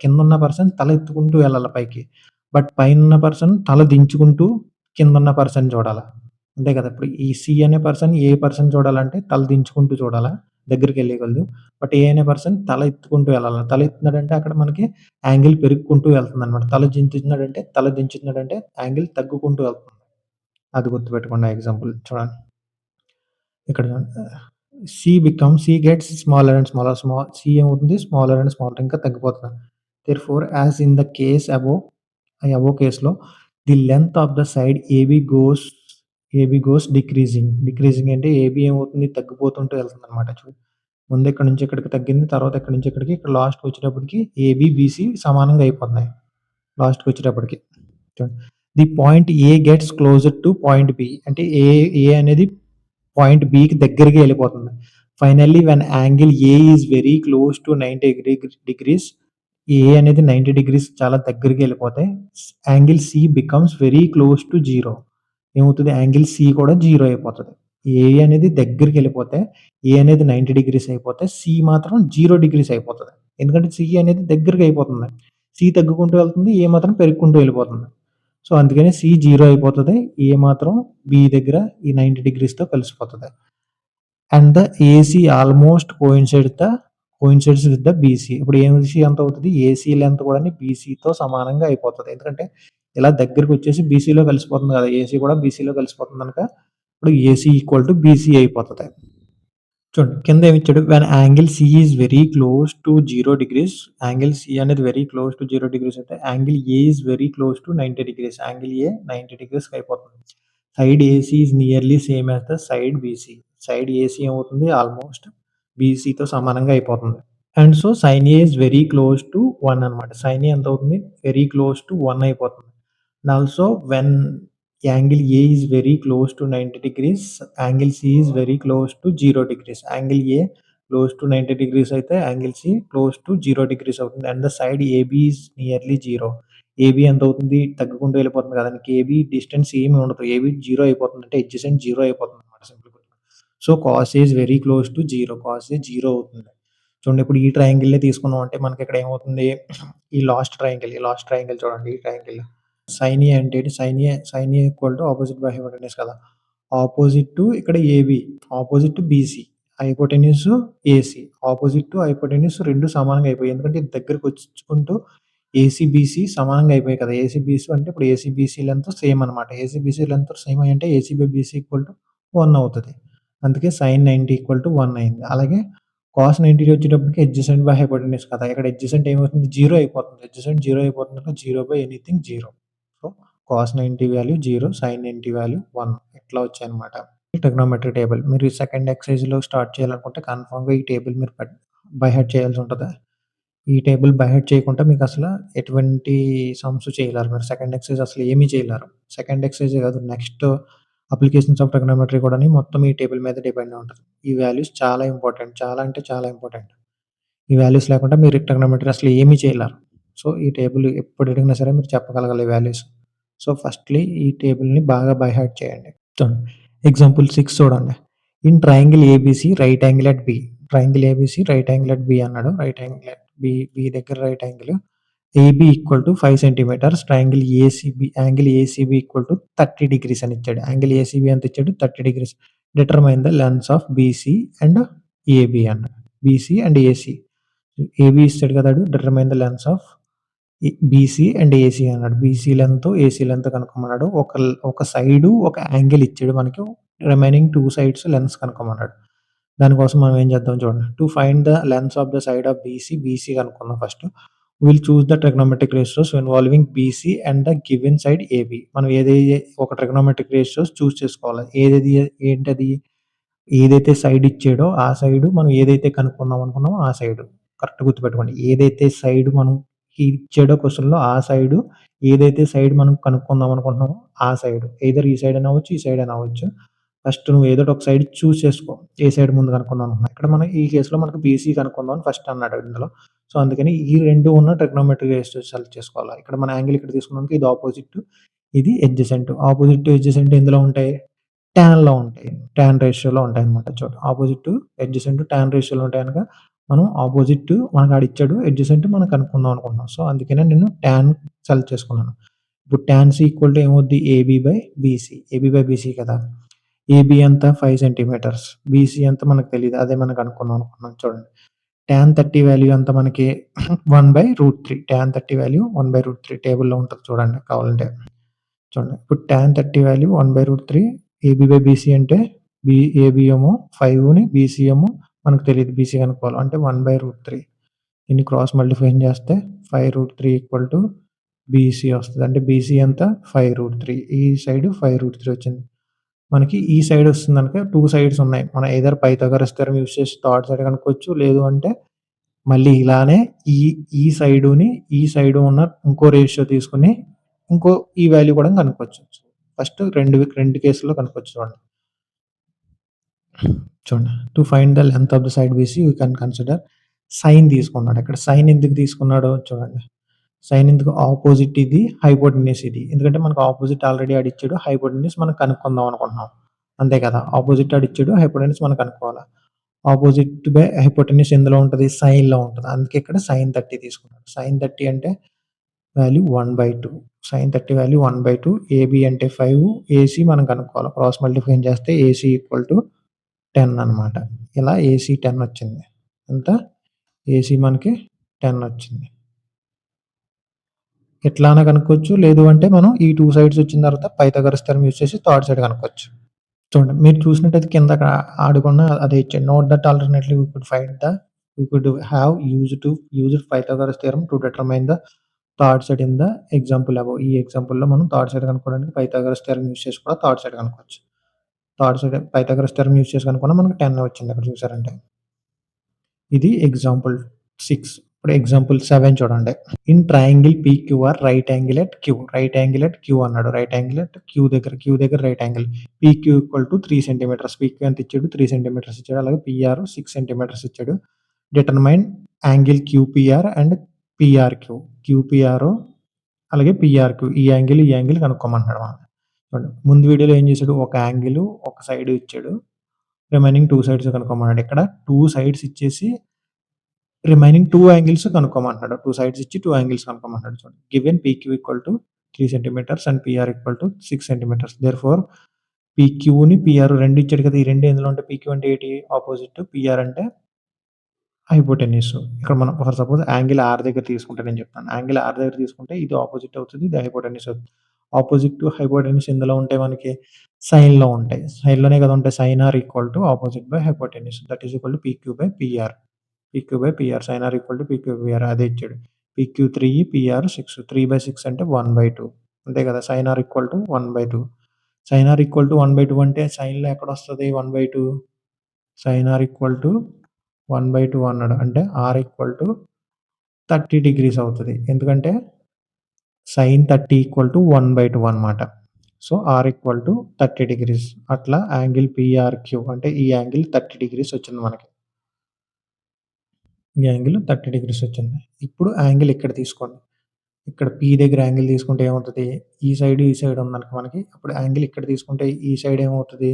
Speaker 1: కిందున్న పర్సన్ తల ఎత్తుకుంటూ వెళ్ళాలి పైకి. బట్ పైనున్న పర్సన్ తల దించుకుంటూ కిందున్న పర్సన్‌ని చూడాల. అంతే కదా! ఇప్పుడు ఈ సి అనే పర్సన్ ఏ పర్సన్ చూడాలంటే తల దించుకుంటూ చూడాలా దగ్గరికెళ్ళేకొలదు. బట్ ఏ అనే పర్సన్ తల ఎత్తుకుంటూ వెళ్ళాల. తల ఎత్తుతున్నాడంటే అక్కడ మనకి యాంగిల్ పెరుక్కుంటూ వెళ్తుందనమాట. తల దించుతున్నాడంటే తల దించుతున్నాడంటే యాంగిల్ తగ్గుకుంటూ వెళ్తుంది. అది గుర్తుపెట్టుకోండి ఆ ఎగ్జాంపుల్ చూడండి. ఇక్కడ చూడండి. C gets smaller and smaller. C ఏమవుతుంది? స్మాలర్ అండ్ స్మాలర్ ఇంకా తగ్గిపోతుంది. Therefore as in the case above above కేస్‌లో the length of the side AB goes decreasing. Decreasing అంటే ఏబీ ఏమవుతుంది? తగ్గిపోతుంటూ వెళ్తుందనమాట. ముందు ఇక్కడి నుంచి ఇక్కడికి తగ్గింది. తర్వాత ఇక్కడి నుంచి ఇక్కడికి ఇక్కడ లాస్ట్‌కొచ్చేటప్పటికి ఏబీ, బీసీ సమానంగా అయిపోతున్నాయి. లాస్ట్‌కొచ్చేటప్పటికి. చూడండి. The point A gets closer to point B. అంటే ఏ అనేది పాయింట్ బికి దగ్గరగా వెళ్ళిపోతుంది. Finally when angle A is very close to 90 degrees, A అనేది 90 డిగ్రీస్ చాలా దగ్గరికి వెళ్ళిపోతే angle C becomes very close to 0. ఏమవుతుంది? యాంగిల్ సి కూడా 0 అయిపోతది. ఏ అనేది దగ్గరికి వెళ్ళిపోతే ఏ అనేది 90 డిగ్రీస్ అయిపోతే సి మాత్రం 0 డిగ్రీస్ అయిపోతది. ఎందుకంటే సి అనేది దగ్గరకి అయిపోతుంది. సి తగ్గుకుంటూ వెళ్తుంది. ఏ మాత్రం పెరుగుకుంటూ వెళ్ళిపోతుంది. సో, అందుకని సి 0 అయిపోతది. ఏ మాత్రం బి దగ్గర ఈ 90 డిగ్రీస్‌తో కలిసిపోతది. And the AC almost coincides with the BC. ఇప్పుడు ఏసీ ఎంత అవుతది? ఏసీ లెంత్ కూడాని బీసీతో సమానంగా అయిపోతది. ఎందుకంటే ఇలా దగ్గరకొచ్చేసి బీసీలో కలిసిపోతుంది కదా! ఏసీ కూడా బీసీలో కలిసిపోతుంది గనక ఇప్పుడు ఏసీ ఈక్వల్ టు బీసీ అయిపోతది. చూడండి కింద ఏమిచ్చాడు? When angle C is very close to 0 degrees, angle C అనేది వెరీ క్లోజ్ టు 0 డిగ్రీస్ అయితే angle A is very close to 90 degrees. Angle A 90 డిగ్రీస్‌కి అయిపోతుంది. Side AC is nearly same as the side BC. Side AC ఏమవుతుంది? Almost బీసీతో సమానంగా అయిపోతుంది. And so sine A is very close to 1 అనమాట. Sign ఏ ఎంత అవుతుంది? వెరీ క్లోజ్ టు 1 అయిపోతుంది. And also when angle A is very close to 90 degrees, angle C is very close to 0 degrees. Angle A close to 90 degrees అయితే angle C close to 0 degrees అవుతుంది. And the side AB is nearly 0. AB ఎంత అవుతుంది? తగ్గుకుంటూ వెళ్ళిపోతుంది కదా! నీకు AB distance ఏమి ఉండదు. AB 0 అయిపోతుంది. అంటే అడ్జసెంట్ 0 అయిపోతుందన్నమాట సింపుల్‌గా. So, cos A is very close to 0. Cos A 0 అవుతుంది. చూడండి ఇప్పుడు ఈ ట్రయాంగిలే తీసుకున్నాం అంటే మనకి ఇక్కడ ఏమవుతుంది? ఈ లాస్ట్ ట్రయాంగిల్ చూడండి ఈ ట్రయాంగిల్. సైన్ ఏ అంటే ఏంటి? Sine A equal to opposite by hypotenuse కదా! ఆపోజిట్ టు ఇక్కడ AB, opposite to BC, hypotenuse AC. Opposite to hypotenuse 2 సమానంగా అయిపోయాయి. ఎందుకంటే ఇది దగ్గరకొచ్చుకుంటూ ఏసీ, బీసీ సమానంగా అయిపోయాయి కదా! ఏసీ, బీసీ అంటే ఇప్పుడు ఏసీ, బీసీ లెంత్ సేమ్ అనమాట. ఏసీ, బీసీ లెంత్ సేమ్ అయ్యుంటే AC by BC equal to 1 అవుతది. అందుకే సైన్ 90 ఈక్వల్ టు 1 అయింది. అలాగే కాస్ 90 వచ్చేటప్పటికి అడ్జసెంట్ బై హైపోటెన్యూస్ కదా! ఇక్కడ అడ్జసెంట్ ఏమవుతుంది? 0 అయిపోతుంది. అడ్జసెంట్ 0 అయిపోతుంది అంటే 0 by anything 0. So, cos 90 value 0, sine 90 value 1 ఇట్లా వచ్చాయన్నమాట. ట్రిగ్నోమెట్రీ టేబుల్ మీరు సెకండ్ ఎక్సర్సైజ్‌లో స్టార్ట్ చేయాలనుకుంటే కన్ఫర్మ్‌గా ఈ టేబుల్ మీరు బై హార్ట్ చేయాల్సి ఉంటది. ఈ టేబుల్ బై హార్ట్ చేయకుంటే మీకసల ఎటువంటి సమ్స్ చేయలేరు. మీరు సెకండ్ ఎక్సర్సైజ్ అసలు ఏమీ చేయలేరు. సెకండ్ ఎక్సర్సైజే కాదు నెక్స్ట్ అప్లికేషన్స్ ఆఫ్ ట్రిగ్నోమెట్రీ కూడాని మొత్తం ఈ టేబుల్ మీద డిపెండ్ అయి ఉంటది. ఈ వాల్యూస్ చాలా ఇంపార్టెంట్. చాలా అంటే చాలా ఇంపార్టెంట్. ఈ వాల్యూస్ లేకుండా మీరు ట్రిగ్నోమెట్రీ అసలు ఏమీ చేయలేరు. సో, ఈ టేబుల్ ఎప్పుడు అడిగినా సరే మీరు చెప్పగలగాలి ఈ వాల్యూస్. సో, ఫస్ట్‌లీ ఈ టేబుల్‌ని బాగా బై హార్ట్ చేయండి. చూడండి. ఎగ్జాంపుల్ 6 చూడండి. In triangle ABC right angle at B. Triangle ABC right angle at B అన్నాడు. రైట్ యాంగిల్ అట్ బి దగ్గర right angle. AB equal to 5 centimetres. Angle ACB equal to 30 degrees అని ఇచ్చాడు. Angle ACB ఎంత ఇచ్చాడు? 30 degrees. Determine the lengths of BC and AB అన్నాడు. BC and AC. AB ఇచ్చాడు కదా! Determine the lengths of BC and AC అన్నాడు. BC length, AC length కనుక్కోమన్నాడు. ఒక side ఒక యాంగిల్ ఇచ్చాడు మనకి. రిమైనింగ్ 2 సైడ్స్ లెన్స్ కనుక్కోమన్నాడు. దానికోసం మనం ఏం చేద్దాం చూడండి. To find the lengths of the side of BC కనుక్కుందాం first. Will choose the trigonometric ratios involving BC and the given side AB. మనం ఒక ట్రిగ్నోమెట్రిక్ రేషియోస్ చూస్ చేసుకోవాలి. ఏంటది? ఏదైతే సైడ్ ఇచ్చాడో ఆ సైడు మనం ఏదైతే కనుక్కుందాం అనుకున్నామో ఆ సైడు. కరెక్ట్ గుర్తుపెట్టుకోండి. ఏదైతే సైడ్ మనకి ఇచ్చాడో క్వెషన్‌లో ఆ సైడు, ఏదైతే సైడ్ మనం కనుక్కుందాం అనుకుంటున్నామో ఆ సైడు. ఎయిదర్ ఈ సైడ్ అయినా అవ్వచ్చు, ఈ సైడ్ అయినా అవ్వచ్చు. ఫస్ట్ నువ్వు ఏదో ఒక సైడ్ చూజ్ చేసుకో. ఏ సైడ్ ముందు కనుక్కుందాం అనుకుంటున్నావు. ఇక్కడ మనం ఈ కేస్‌లో మనకు బీసీ కనుక్కుందాం అని ఫస్ట్ అన్నాడు ఇందులో. సో, అందుకని ఈ 2 ఉన్న ట్రిగ్నోమెట్రిక్ రేషియోస్ సెలెక్ట్ చేసుకోవాలి. ఇక్కడ మన యాంగిల్ ఇక్కడ తీసుకున్నాక ఇది అపోజిట్, ఇది అడ్జసెంట్. అపోజిట్, అడ్జసెంట్ ఎందులో ఉంటాయి? టాన్‌లో ఉంటాయి. టాన్ రేషియోలో ఉంటాయన్నమాట. అపోజిట్ అడ్జసెంట్ టాన్ రేషియోలో ఉంటాయి గనక మనం అపోజిట్ మనకాడిచ్చాడు. అడ్జసెంట్ మనం కనుక్కుందాం అనుకుంటున్నాం. సో, అందుకనే నేను టాన్ సెలెక్ట్ చేసుకున్నాను. ఇప్పుడు టాన్ సి ఈక్వల్ టు ఏమవుద్ది? AB by BC. AB by BC కదా! ఏబీ ఎంత? 5 సెంటీమీటర్స్. బీసీ ఎంత మనకు తెలీదు. అదే మనం కనుక్కుందాం అనుకున్నాం చూడండి. టాన్ 30 వాల్యూ ఎంత మనకి 1/√3. టాన్ 30 వాల్యూ 1/√3 టేబుల్‌లో ఉంటది చూడండి కావాలంటే. చూడండి. ఇప్పుడు tan 30 value 1/√3 AB by BC అంటే ఏబీ ఏమో 5ని బీసీ ఏమో మనకు తెలీదు. బీసీ కనుక్కోవాలి. అంటే 1/√3 దీన్ని క్రాస్ మల్టిప్లికేషన్ చేస్తే 5√3 ఈక్వల్ టు బీసీ వస్తది. అంటే బీసీ ఎంత? 5√3 ఈ సైడ్ 5√3 వచ్చింది. మనకి ఈ సైడ్ వస్తుందనుక 2 సైడ్స్ ఉన్నాయి. మనం ఎయిదర్ పైథాగరస్ థియరమ్ యూజ్ చేసి థర్డ్ సైడ్ కనుక్కోవచ్చు. లేదు అంటే మళ్ళీ ఇలానే ఈ ఈ సైడుని, ఈ సైడు ఉన్న ఇంకో రేషియో తీసుకొని ఇంకో ఈ వాల్యూ కూడా కనుక్కోవచ్చు. ఫస్ట్ 2 కేసుల్లో కనుక్కోవచ్చు చూడండి. చూడండి. To find the length of the side BC you can consider sine తీసుకున్నాడు. ఇక్కడ సైన్ ఎందుకు తీసుకున్నాడో చూడండి. సైన్ ఎందుకు ఆపోజిట్ ఇది, హైపోటెన్యూస్ ఇది. ఎందుకంటే మనకు ఆపోజిట్ ఆల్రెడీ ఆడిచ్చాడు. హైపోటెన్యూస్ మనం కనుక్కుందాం అనుకుంటున్నాం. అంతే కదా! ఆపోజిట్ ఆడిచ్చాడు. హైపోటెన్యూస్ మనం కనుక్కోవాలా. ఆపోజిట్ బై హైపోటెన్యూస్ ఎందులో ఉంటది? సైన్‌లో ఉంటది. అందుకే ఇక్కడ సైన్ 30 తీసుకున్నాడు. సైన్ 30 అంటే వాల్యూ 1/2. Sign 30 value 1/2. ఏబీ అంటే 5. ఏసీ మనం కనుక్కోవాలి. క్రాస్ మల్టిప్లికేషన్ చేస్తే ఏసీ ఈక్వల్ టు 10 అనమాట. ఇలా ఏసీ 10 వచ్చింది. ఎంత? ఏసీ మనకి 10 వచ్చింది. ఇట్లానే కనుక్కోవచ్చు. లేదు అంటే మనం ఈ 2 సైడ్స్ వచ్చిన తర్వాత పైథాగరస్ థియరమ్ యూజ్ చేసి థర్డ్ సైడ్ కనుక్కోవచ్చు. చూడండి. మీరు చూసినట్టయితే కింద అక్కడ ఆడుకున్న అదే ఇచ్చాడు. Note that alternately we could have used Pythagoras theorem to determine the third side in the example above. ఈ ఎగ్జాంపుల్‌లో మనం థర్డ్ సైడ్ కనుక్కోవడానికి పైథాగరస్ థియరమ్ యూజ్ చేసి కూడా థర్డ్ సైడ్ కనుక్కోవచ్చు. Third side Pythagoras theorem use చేసి కనుక్కున్నా మనకు 10 వచ్చింది అక్కడ చూసారంటే. ఇది ఎగ్జాంపుల్ 6. ఇప్పుడు ఎగ్జాంపుల్ 7 చూడండి. In triangle PQR right angle at Q. Right angle at Q అన్నాడు. రైట్ యాంగిల్ ఎట్ క్యూ దగ్గర right angle. PQ equal to 3 centimetres. PQ ఎంత ఇచ్చాడు? 3 సెంటీమీటర్స్ ఇచ్చాడు. అలాగే పీఆర్ 6 సెంటీమీటర్స్ ఇచ్చాడు. Determine angle QPR and PRQ. QPR అలాగే PRQ. ఈ angle కనుక్కోమంటున్నాడు మనల్ని. చూడండి. ముందు వీడియోలో ఏం చేసాడు? ఒక యాంగిల్ ఒక సైడ్ ఇచ్చాడు. రిమైనింగ్ 2 సైడ్స్ కనుక్కోమన్నాడు. ఇక్కడ 2 సైడ్స్ ఇచ్చేసి రిమైనింగ్ 2 యాంగిల్స్ కనుక్కోమంటున్నాడు. 2 సైడ్స్ ఇచ్చి 2 యాంగిల్స్ కనుక్కోమంటున్నాడు చూడండి. Given PQ equal to 3 centimetres and PR equal to 6 centimetres. Therefore పీక్యూని, పీఆర్ 2 ఇచ్చాడు కదా! ఈ 2 ఎందులో ఉంటాయి? పీక్యూ అంటే ఏంటి? ఆపోజిట్. పీఆర్ అంటే హైపోటెన్యూస్. ఇక్కడ మనం ఫర్ సపోజ్ యాంగిల్ ఆర్ దగ్గర తీసుకుంటే నేను చెప్తాను. యాంగిల్ ఆర్ దగ్గర తీసుకుంటే ఇది ఆపోజిట్ అవుతది. ఇది హైపోటెన్యూస్ అవుతది. ఆపోజిట్ టు హైపోటెన్యూస్ ఎందులో ఉంటాయి మనకి? సైన్‌లో ఉంటాయి. సైన్‌లోనే కదా ఉంటాయి. Sine R equal to opposite by hypotenuse. That is equal to PQ by PR. PQ by PR. Sine R equal to PQ by PR అదే ఇచ్చాడు. PQ 3, PR 6. 3/6 అంటే 1/2 అంతే కదా! Sine R equal to 1/2. Sine R equal to 1/2 అంటే సైన్‌లో ఎక్కడొస్తది 1/2? Sine R equal to 1/2 అన్నాడు. అంటే ఆర్ ఈక్వల్ టు 30 డిగ్రీస్ అవుతది. ఎందుకంటే సైన్ 30 ఈక్వల్ టు 1/2 అనమాట. So, R equal to 30 degrees. అట్లా యాంగిల్ పీఆర్‌క్యూ అంటే ఈ యాంగిల్ 30 డిగ్రీస్ వచ్చింది మనకి. ఈ యాంగిల్ 30 డిగ్రీస్ వచ్చింది. ఇప్పుడు యాంగిల్ ఇక్కడ తీసుకోండి. ఇక్కడ పీ దగ్గర యాంగిల్ తీసుకుంటే ఏమవుతది? ఈ సైడ్ ఉందనుకో మనకి. అప్పుడు యాంగిల్ ఇక్కడ తీసుకుంటే ఈ సైడ్ ఏమవుతది?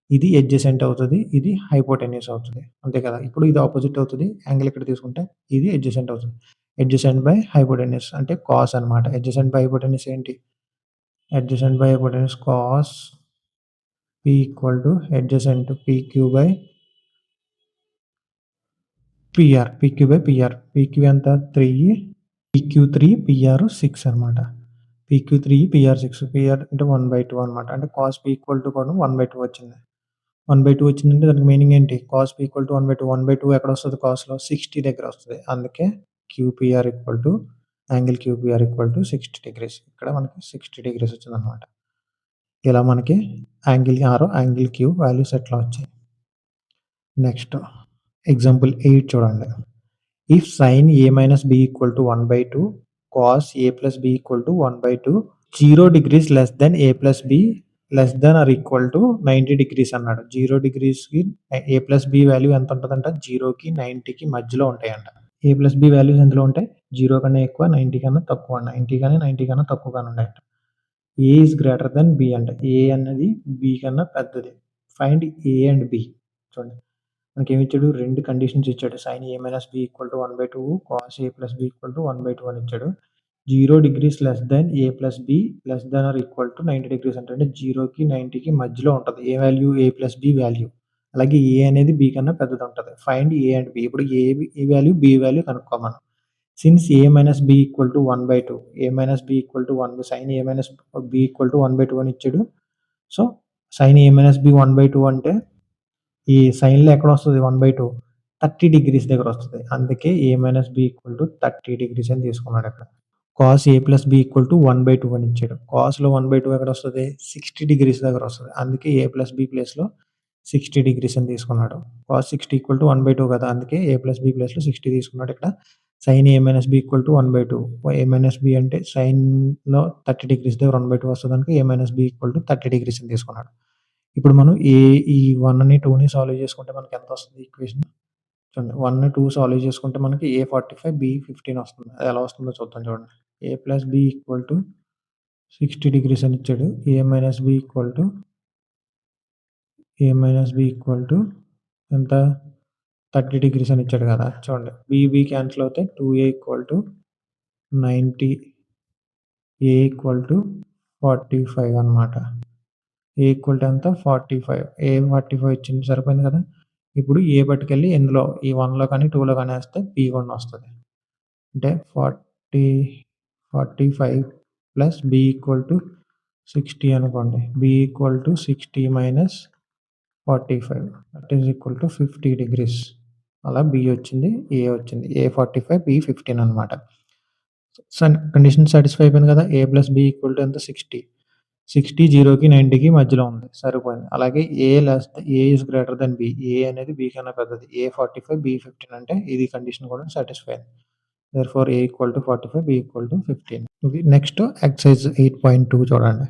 Speaker 1: ఇది అడ్జసెంట్ అవుతది. ఇది హైపోటెన్యూస్ అవుతది. అంతే కదా! ఇప్పుడు ఇది అపోజిట్ అవుతది. యాంగిల్ ఇక్కడ తీసుకుంటే ఇది అడ్జసెంట్ అవుతది. అడ్జసెంట్ బై హైపోటెన్యూస్ అంటే కాస్ అనమాట. అడ్జసెంట్ బై హైపోటెన్యూస్ ఏంటి? Adjacent by hypotenuse cos P equal to adjacent PQ by PR. PQ by PR. PQ ఎంత? 3 పీక్యూ 3 పీఆర్ 6 అనమాట. PQ 3 PR 6. పీఆర్ అంటే 1/2 అనమాట. అంటే కాస్ పీ ఈక్వల్ టు కూడా 1/2 వచ్చింది. 1/2 వచ్చిందంటే దానికి మీనింగ్ ఏంటి? Cos P equal to 1/2. 1/2 ఎక్కడొస్తది కాస్‌లో? 60 దగ్గరొస్తది. అందుకే QPR equal to angle QPR equal to 60 degrees. ఇక్కడ మనకి 60 డిగ్రీస్ వచ్చిందనమాట. ఇలా మనకి angle R, angle Q values ఎట్లా వచ్చాయి. నెక్స్ట్ ఎగ్జాంపుల్ 8 చూడండి. If sine A minus B equal to 1/2 cos A plus B equal to 1/2 0 degrees less than A plus B less than or equal to 90 degrees అన్నాడు. 0 డిగ్రీస్‌కి ఏ plus B value ఎంత ఉంటదంట? 0కి 90కి మధ్యలో ఉంటాయంట. ఏ ప్లస్ బి వాల్యూస్ ఎందులో ఉంటాయి? 0 కన్నా ఎక్కువ, 90 కన్నా తక్కువ. 90 గాని, 90 కన్నా తక్కువ గాని ఉంటాయంట. A is greater than B అంట. ఏ అనేది బి కన్నా పెద్దది. Find A and B. చూడండి. మనకేమిచ్చాడు? 2 కండిషన్స్ ఇచ్చాడు. Sine A minus B equal to 1/2, cos A plus B equal to 1/2 అని ఇచ్చాడు. 0 degrees less than A plus B less than or equal to 90 degrees అంటే 0కి 90కి మధ్యలో ఉంటది. A value? A plus B value. అలాగే A అనేది B కన్నా పెద్దదుంటది. Find A and B. ఇప్పుడు ఏ వాల్యూ, బి వాల్యూ కనుక్కోమను. Since A minus B equal to 1/2, A minus B equal to 1 sine A minus B equal to 1/2 అని ఇచ్చాడు. So, sine A minus B 1/2 అంటే ఈ సైన్‌లో ఎక్కడొస్తది 1/2? 30 degrees దగ్గరొస్తది. అందుకే A minus B equal to 30 degrees అని తీసుకున్నాడక్కడ. Cos A plus B equal to 1/2 అని ఇచ్చాడు. కాస్‌లో 1/2 ఎక్కడొస్తది? 60 డిగ్రీస్ దగ్గరొస్తది. అందుకే ఏ ప్లస్ బి ప్లేస్‌లో 60 డిగ్రీస్ అని తీసుకున్నాడు. కాస్ 60 ఈక్వల్ టు 1/2 కదా! అందుకే ఏ ప్లస్ బి ప్లేస్‌లో 60 తీసుకున్నాడు ఇక్కడ. Sine A minus B equal to 1/2. A minus B అంటే సైన్‌లో 30 డిగ్రీస్ దగ్గర 1/2 వస్తదనుకో A minus B equal to 30 degrees అని తీసుకున్నాడు. ఇప్పుడు మనం ఈ 1ని, 2ని సాల్వ్ చేసుకుంటే మనకెంతొస్తది ఈక్వేషన్? చూడండి 1, 2 సాల్వ్ చేసుకుంటే మనకి ఏ 45, బి 15 వస్తుంది. అది ఎలా వస్తుందో చూద్దాం చూడండి. A plus B equal to 60 degrees అని ఇచ్చాడు. A minus B equal to ఎంత? 30 డిగ్రీస్ అని ఇచ్చాడు కదా! చూడండి. బి క్యాన్సిల్ అవుతాయి. 2a equal to 90, A equal to 45 అన్నమాట. ఏ ఈక్వల్ టు ఎంత? 45. ఏ 45 ఇచ్చింది సరిపోయింది కదా! ఇప్పుడు ఏ పట్టుకెళ్ళి ఇందులో ఈ 1లో కానీ, 2లో కానీ ఏస్తే బి కూడా వస్తది. అంటే 45 ప్లస్ బి ఈక్వల్ టు 60 అనుకోండి. B equal to 60 minus 45 that is equal to 50 degrees. అలా బి వచ్చింది. ఏ వచ్చింది. ఏ 45, బి 15 అనమాట. కండిషన్ సాటిస్ఫై అయిపోయింది కదా! ఏ ప్లస్ బి ఈక్వల్ టు ఎంత? 60. 60 0కి 90కి మధ్యలో ఉంది. సరిపోయింది. అలాగే ఏ ఈజ్ గ్రేటర్ దెన్ బి. ఏ అనేది బి కన్నా పెద్దది. ఏ 45, బి 15 అంటే ఇది కండిషన్ కూడా సాటిస్ఫై అయింది. Therefore A equal to 45, B equal to 15. ఇది నెక్స్ట్ ఎక్సర్సైజ్ 8.2 చూడండి.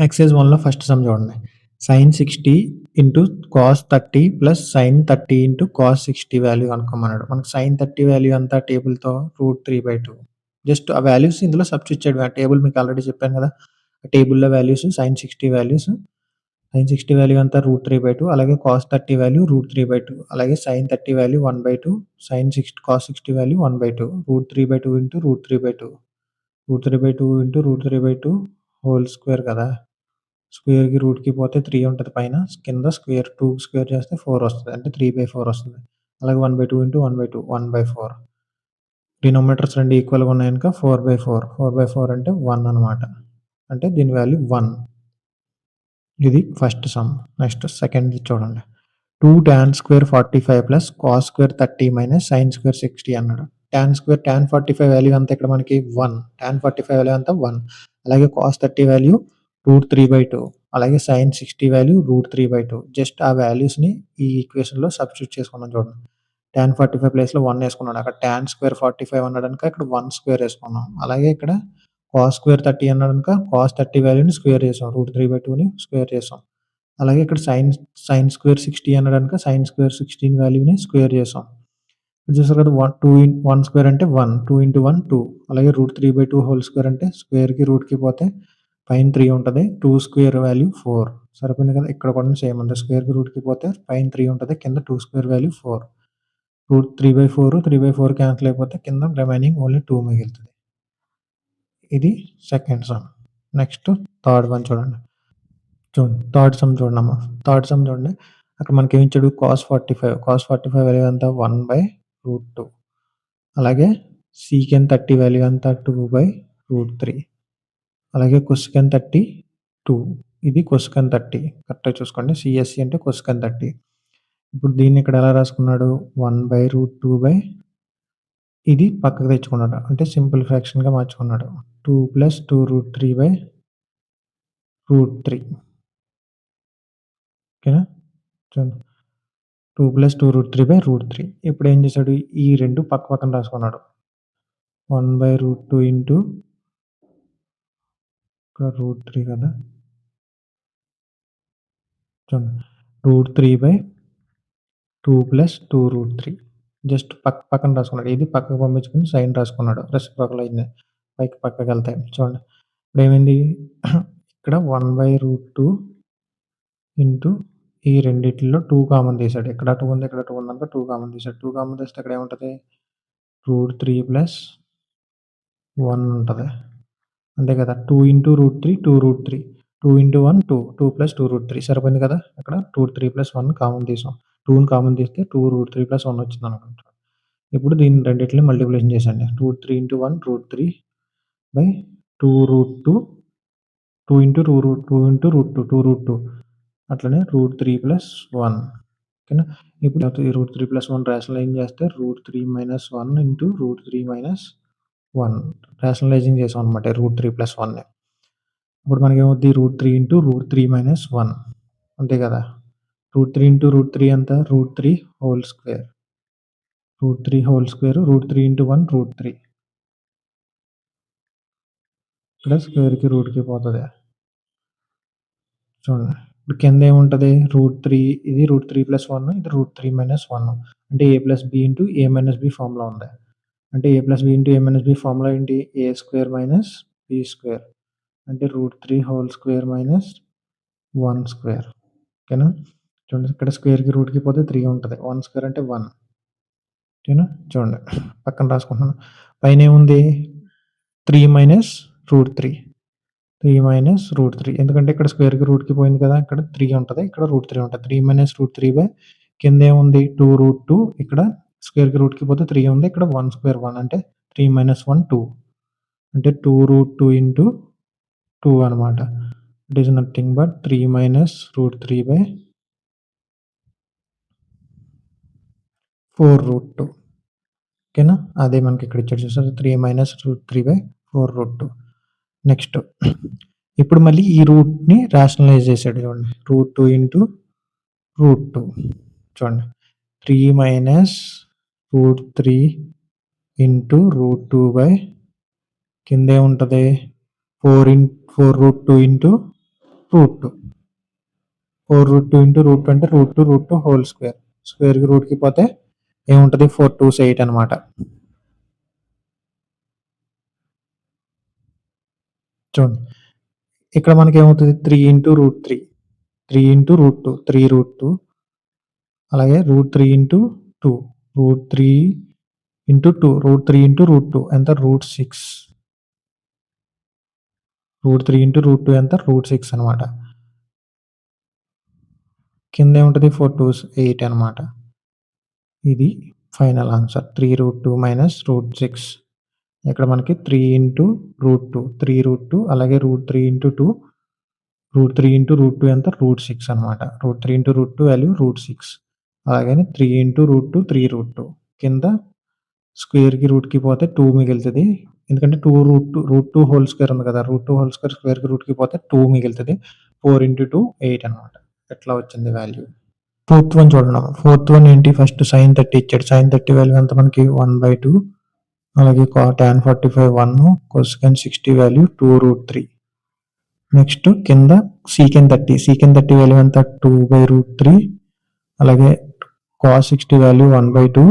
Speaker 1: ఎక్సర్సైజ్ 1లో ఫస్ట్ సమ్ చూడండి. Sine 60 into cos 30 plus sine 30 into cos 60 value కనుక్కోమన్నాడు. మనకు సైన్ 30 వాల్యూ ఎంత టేబుల్‌తో √3/2. జస్ట్ ఆ వాల్యూస్ ఇందులో సబ్స్టిట్యూట్ చేయడమే. ఆ టేబుల్ మీకు ఆల్రెడీ చెప్పాను కదా! ఆ టేబుల్‌లో values sine 60 values. Sine 60 value ఎంత? √3/2 అలాగే కాస్ 30 వాల్యూ √3/2 అలాగే sine 30 value 1/2 cos 60 value 1/2 √3/2 into √3/2 √3/2 into √3/2 whole square కదా! స్క్వేర్‌కి రూట్‌కి పోతే 3 ఉంటది పైన. కింద స్క్వేర్ 2 స్క్వేర్ చేస్తే 4 వస్తది. అంటే 3/4 వస్తది. అలాగే 1/2 ఇంటూ 1/2 1/4. డినామినేటర్స్ 2 ఈక్వల్‌గా ఉన్నాయి గనుక 4/4. 4/4 అంటే 1 అనమాట. అంటే దీని వాల్యూ 1. ఇది ఫస్ట్ సమ్. నెక్స్ట్ సెకండ్‌ది చూడండి. 2 tan square 45 plus cos square 30 minus sine square 60 అన్నాడు. టాన్ 45 వాల్యూ ఎంత ఇక్కడ మనకి 1. టాన్ 45 వాల్యూ ఎంత 1. అలాగే కాస్ 30 వాల్యూ √3/2 అలాగే సైన్ 60 వాల్యూ √3/2. జస్ట్ ఆ వాల్యూస్‌ని ఈ ఈక్వేషన్‌లో సబ్స్టిట్యూట్ చేసుకున్నాం చూడండి. టాన్ 45 ప్లేస్‌లో 1 ఏసుకున్నాడు. అక్కడ టాన్ స్క్వేర్ 45 అన్నాడనుక ఇక్కడ 1 స్క్వేర్ ఏసుకున్నాం. అలాగే ఇక్కడ కాస్ స్క్వేర్ 30 అన్నాడనుక కాస్ 30 వాల్యూని స్క్వేర్ చేసాం. √3/2ని స్క్వేర్ చేసాం. అలాగే ఇక్కడ సైన్ స్క్వేర్ 60 అన్నాడనుక సైన్ స్క్వేర్ 16 వాల్యూని స్క్వేర్ చేసాం. ఇది చూసారు కదా! 1 స్క్వేర్ అంటే 1. 2 ఇంటూ 1 2. అలాగే √3/2 హోల్ స్క్వేర్ అంటే స్క్వేర్‌కి రూట్‌కి పోతే పైన 3 ఉంటది. 2 స్క్వేర్ వాల్యూ 4. సరిపోయింది కదా! ఇక్కడ కూడా సేమ్ ఉంది. స్క్వేర్‌కి రూట్‌కి పోతే పైన 3 ఉంటది. కింద 2 స్క్వేర్ వాల్యూ 4. 3/4 క్యాన్సిల్ అయిపోతే కింద రిమైనింగ్ ఓన్లీ 2 మిగులుతది. ఇది second some. Next third one చూడండి. థర్డ్ సమ్ చూడండమ్మా. థర్డ్ సమ్ చూడండి. అక్కడ మనకేమిచ్చాడు కాస్ 45. కాస్ 45 వాల్యూ ఎంత? 1/√2. అలాగే సీకెన్ 30 వాల్యూ ఎంత? 2/√3. అలాగే కొసెకెన్ 30 2. ఇది కొసెకెన్ 30 కరెక్ట్‌గా చూసుకోండి. సీఎస్‌సి అంటే కొసెకెన్ 30. ఇప్పుడు దీన్ని ఇక్కడ ఎలా రాసుకున్నాడు? 1/√2 ఇది పక్కకు తెచ్చుకున్నాడు. అంటే సింపుల్ ఫ్రాక్షన్‌గా మార్చుకున్నాడు. 2 + 2√3/√3 ఓకేనా? చూడండి. 2 + 2√3/√3 ఇప్పుడేం చేశాడు? ఈ 2 పక్క పక్కన రాసుకున్నాడు. 1/√2 ఇంటూ ఇక్కడ √3 కదా! చూడండి. √3/2 + 2√3 జస్ట్ పక్కన రాసుకున్నాడు. ఇది పక్కకు పంపించుకొని సైన్ రాసుకున్నాడు. రెసిప్రోకల్ అయింది. పక్కకెళ్తాయి. చూడండి. ఇప్పుడేమైంది? ఇక్కడ 1/√2 ఇంటూ ఈ రెండిట్లో 2 కామన్ తీసాడు. ఇక్కడ 2 ఉంది, ఇక్కడ 2 ఉంది కనుక 2 కామన్ తీసాడు. 2 కామన్ తీస్తే ఇక్కడ ఏముంటది? √3 ప్లస్ 1 ఉంటది. అంతే కదా! 2 ఇంటూ √3 2√3 2 ఇంటూ 1 2 2 ప్లస్ 2√3 సరిపోయింది కదా! ఇక్కడ √3 ప్లస్ 1 కామన్ తీసాం. 2ని కామన్ తీస్తే 2√3 ప్లస్ 1 వచ్చిందనుకుంటా. ఇప్పుడు దీన్ని రెండిటిని మల్టిప్లికేషన్ చేసండి. √3 ఇంటూ 1 √3 బై 2√2 2 ఇంటూ 2 ఇంటూ √2 2√2 అట్లనే √3 ప్లస్ 1 ఓకేనా. ఇప్పుడు √3 ప్లస్ 1 రేషనలైజ్ చేస్తే √3 మైనస్ 1 ఇంటూ √3 మైనస్ 1 రేషనలైజింగ్ చేసాం అనమాట √3 ప్లస్ 1ని. ఇప్పుడు మనకి ఏమవుద్ది? √3 ఇంటూ √3 మైనస్ 1 అంతే కదా. √3 ఇంటూ √3 ఎంత? √3 whole square. √3 whole square √3 into 1 √3 ఇక్కడ స్క్వేర్కి రూట్కి పోతుంది. చూడండి ఇప్పుడు కింద ఏముంటుంది? √3 ఇది √3 ప్లస్ 1 ఇది √3 మైనస్ 1 అంటే a plus B into a minus B formula ఉంది. అంటే a plus B into a minus B formula ఏంటి? a square minus b square అంటే √3 హోల్ స్క్వేర్ మైనస్ 1 స్క్వేర్ ఓకేనా. చూడండి ఇక్కడ స్క్వేర్కి రూట్కి పోతే 3 ఉంటుంది. 1 స్క్వేర్ అంటే 1 ఓకేనా. చూడండి పక్కన రాసుకుంటున్నాను. పైన ఏముంది? 3 మైనస్ √3 3 మైనస్ √3 ఎందుకంటే ఇక్కడ స్క్వేర్కి రూట్కి పోయింది కదా. ఇక్కడ 3 ఉంటుంది, ఇక్కడ √3 ఉంటుంది. 3 మైనస్ √3 బై కింద ఏముంది? 2√2 ఇక్కడ స్క్వేర్కి రూట్కి పోతే 3 ఉంది, ఇక్కడ 1 స్క్వేర్ 1 అంటే 3 మైనస్ 1 2 అంటే 2√2 ఇంటూ 2 అనమాట. It is nothing but 3 minus √3 by 4√2 ఓకేనా. అదే మనకి ఇక్కడ ఇచ్చాడు చూసారు 3 మైనస్ √3 బై 4√2. నెక్స్ట్ ఇప్పుడు మళ్ళీ ఈ రూట్ని రేషనలైజ్ చేశాడు. చూడండి √2 ఇంటూ √2 చూడండి 3 మైనస్ √3 ఇంటూ √2 బై కింద ఏముంటుంది? 4√2 ఇంటూ √2 4√2 ఇంటూ √2 అంటే √2 హోల్ స్క్వేర్. స్క్వేర్కి రూట్కి పోతే ఏముంటుంది? 4 2s 8 అనమాట. చూడండి ఇక్కడ మనకి ఏమవుతుంది? 3 ఇంటూ √3 3 ఇంటూ √2 3√2 అలాగే √3 ఇంటూ 2 √3 ఇంటూ 2 √3 ఇంటూ √2 ఎంత? √6 √3 ఇంటూ √2 ఎంత? √6 అనమాట. కింద ఏముంటుంది? 4 2s 8 అనమాట. ఇది ఫైనల్ ఆన్సర్ 3√2 మైనస్ √6. ఇక్కడ మనకి 3 ఇంటూ √2 3√2 అలాగే √3 ఇంటూ 2 √3 ఇంటూ √2 ఎంత? √6 అనమాట. √3 ఇంటూ √2 వాల్యూ √6 అలాగే 3 ఇంటూ √2 3√2 కింద స్క్వేర్కి రూట్కి పోతే 2 మిగులుతుంది. ఎందుకంటే 2√2 హోల్ స్క్వేర్ ఉంది కదా. √2 హోల్ స్క్వేర్ స్క్వేర్కి రూట్కి పోతే 2 మిగులుతుంది. 4 ఇంటూ 2 8 అనమాట. ఎట్లా వచ్చింది వాల్యూ? ఫోర్త్ వన్ చూడండి. ఫోర్త్ వన్ ఏంటి? ఫస్ట్ sin 30 ఇచ్చాడు. sin 30 వాల్యూ ఎంత మనకి? 1/2 అలాగే tan 45 1 cosecant 60 వాల్యూ 2√3. నెక్స్ట్ కింద secant 30 వాల్యూ ఎంత? 2/√3 అలాగే cos 60 value 1/2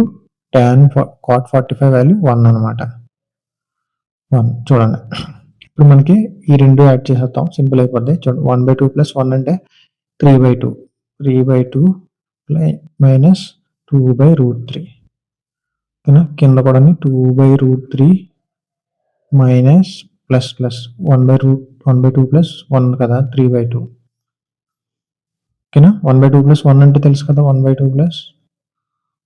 Speaker 1: tan cot 45 value 1 అనమాట. 1 చూడండి ఇప్పుడు మనకి ఈ రెండు యాడ్ చేసేద్దాం, సింపుల్ అయిపోద్ది. చూడండి 1/2 ప్లస్ 1 అంటే 3/2 3/2 మైనస్ 2/√3 ఓకేనా. కింద కూడా 2/√3 మైనస్ ప్లస్ ప్లస్ 1/2 ప్లస్ 1 కదా 3/2 ఓకేనా. 1/2 ప్లస్ 1 అంటే తెలుసు కదా. 1/2 ప్లస్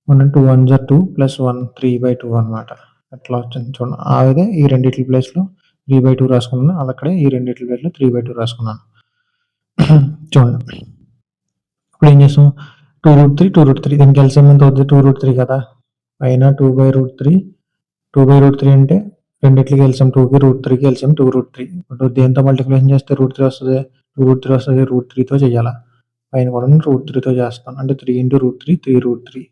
Speaker 1: 1 అంటే 2 1 2 ప్లస్ 1 3/2 అనమాట. అట్లా వచ్చింది చూడండి. అదే ఈ రెండిట్ల ప్లేస్లో 3/2 రాసుకున్నాను, అలాగే ఈ రెండిట్ల ప్లేస్లో 3/2 రాసుకున్నాను. చూడండి ఇప్పుడు ఏం చేస్తాం? 2√3 దీనికి ఎల్సిఎం ఎంత అవుతుంది? 2√3 కదా. పైన 2/√3 అంటే రెండిట్లకి ఎల్సిఎం 2కి √3కి ఎల్సిఎం 2√3. ఇప్పుడు దేంతో మల్టిప్లికేషన్ చేస్తే √3 వస్తుంది? 2√3 వస్తుంది. √3తో చేయాలి. పైన కూడా √3తో చేస్తాను అంటే 3 ఇంటూ √3 3√3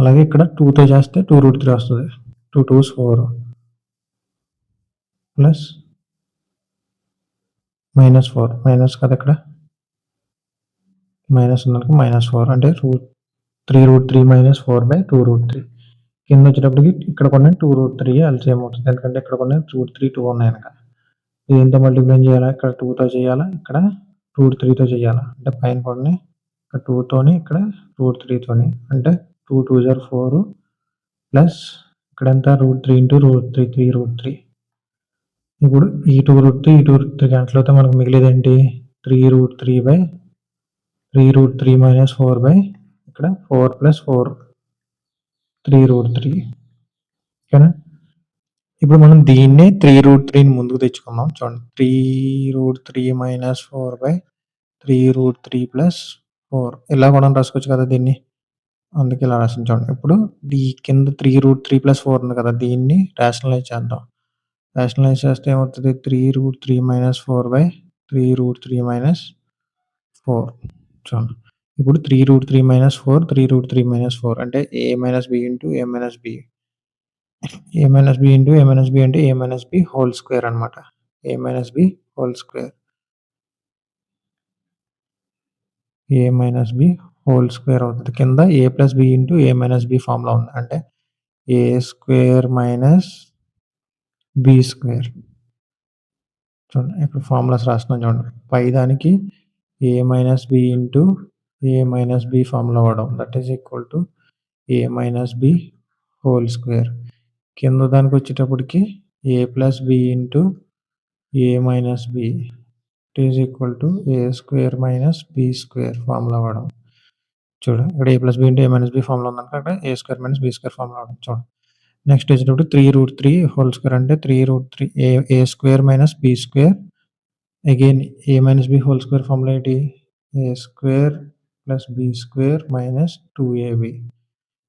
Speaker 1: అలాగే ఇక్కడ 2తో చేస్తే 2√3 వస్తుంది. 2 2s 4 ప్లస్ -4 మైనస్ కదా. ఇక్కడ మైనస్ ఉన్నది -4 అంటే 3√3 మైనస్ 4/2√3 కింద వచ్చేటప్పటికి ఇక్కడ కొన్ని 2√3 ఎల్సిఎం అవుతుంది. ఎందుకంటే ఇక్కడ కొన్ని √3 2 ఉన్నాయి కనుక దేంతో మల్టిప్లై చేయాలా? ఇక్కడ 2తో చేయాలా? ఇక్కడ √3తో చేయాలా? అంటే పైన కూడా ఇక్కడ 2తోని ఇక్కడ √3తోని అంటే 2 2 జార్ 4 ప్లస్ ఇక్కడంతా √3 ఇంటూ √3 3√3. ఇప్పుడు ఈ 2√3 ఈ 2√3 క్యాన్సిల్ అవుతే మనకు మిగిలేదేంటి? 3√3 మైనస్ 4 బై ఇక్కడ 4 ప్లస్ 4 3√3. ఓకేనా? ఇప్పుడు మనం దీన్నే 3√3ని ముందుకు తెచ్చుకుందాం. చూడండి 3√3 మైనస్ 4 బై 3√3 ప్లస్ 4 ఇలా కూడా రాసుకోవచ్చు కదా దీన్ని. అందుకే ఇలా రాసాను చూడండి. ఇప్పుడు ఈ కింద 3√3 ప్లస్ 4 ఉంది కదా, దీన్ని రేషనలైజ్ చేద్దాం. రేషనలైజ్ చేస్తే ఏమవుతుంది? 3√3 మైనస్ 4 బై 3√3 మైనస్ 4 చూడండి. ఇప్పుడు 3√3 మైనస్ 4 3√3 మైనస్ 4 అంటే a minus b into a minus b. a minus b into a minus b అంటే a minus b whole square అనమాట. a minus b whole square. a minus b whole square అవుతుంది. కింద a plus b into a minus b formula ఉంది. అంటే a square minus b square. చూడండి ఇక్కడ formulas రాస్తున్నాను చూడండి. పై దానికి a minus b into a minus b formula వాడడం. That is equal to a minus b whole square. కింద దానికి వచ్చేటప్పటికి a plus b into a minus b it is equal to a square minus b square formula వాడడం. చూడండి ఇక్కడ a plus b into a minus b formula ఉంది కనుక అక్కడ a square minus b square formula వాడడం. చూడండి next వచ్చేటప్పుడు 3√3 whole square అంటే 3√3 a square minus b square. Again a minus b whole square formula ఏంటి? a square plus b square minus 2ab.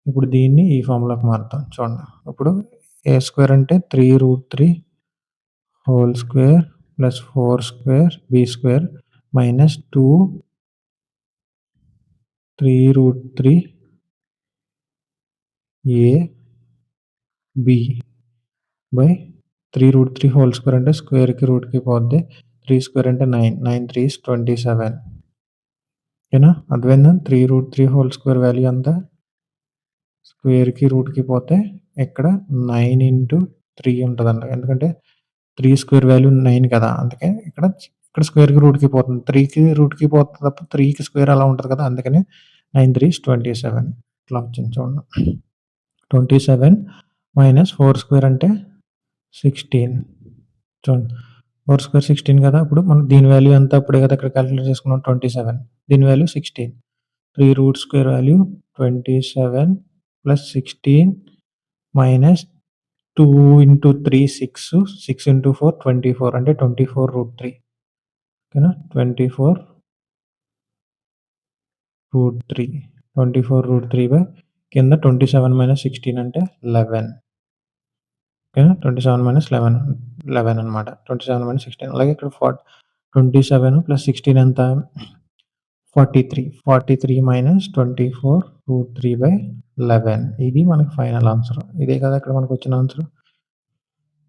Speaker 1: ఇప్పుడు దీన్ని ఈ ఫార్ములాకి మారుతాం. చూడండి ఇప్పుడు a స్క్వేర్ అంటే 3√3 whole square plus 4 square b square minus 2 3√3 a b by 3√3 whole square అంటే స్క్వేర్కి రూట్కి పోద్ది. 3 square అంటే 9 9 3 27. ఓకేనా? అర్థమైందా? 3√3 హోల్ స్క్వేర్ వాల్యూ అంతా స్క్వేర్కి రూట్కి పోతే ఇక్కడ 9 ఇంటూ 3 ఉంటుందండి. ఎందుకంటే 3 స్క్వేర్ వాల్యూ 9 కదా, అందుకే ఇక్కడ ఇక్కడ స్క్వేర్కి రూట్కి పోతుంది. 3కి రూట్కి పోతుంది తప్ప 3కి స్క్వేర్ అలా ఉంటుంది కదా, అందుకని 9 3 27 ఇట్లా వచ్చింది. చూడండి 27 మైనస్ 4 స్క్వేర్ అంటే 16. చూడండి 4 స్క్వేర్ 16 కదా. ఇప్పుడు మనం దీని వాల్యూ ఎంత అప్పుడే కదా ఇక్కడ క్యాలిక్యులేట్ చేసుకున్నాం 27. దీని value 16. 3 root square value 27 plus 16 minus 2 into 3 6 6 into 4 24 అంటే 24√3. ఓకేనా? 24√3 24√3 బై కింద 27 మైనస్ 16 అంటే 11. ఓకేనా? 27 మైనస్ 11 అనమాట. 27 మైనస్ 16 అలాగే ఇక్కడ 27 ప్లస్ 16 ఎంత? 43 43 మైనస్ 24√3 బై 11. ఇది మనకి ఫైనల్ ఆన్సర్. ఇదే కదా ఇక్కడ మనకు వచ్చిన ఆన్సర్.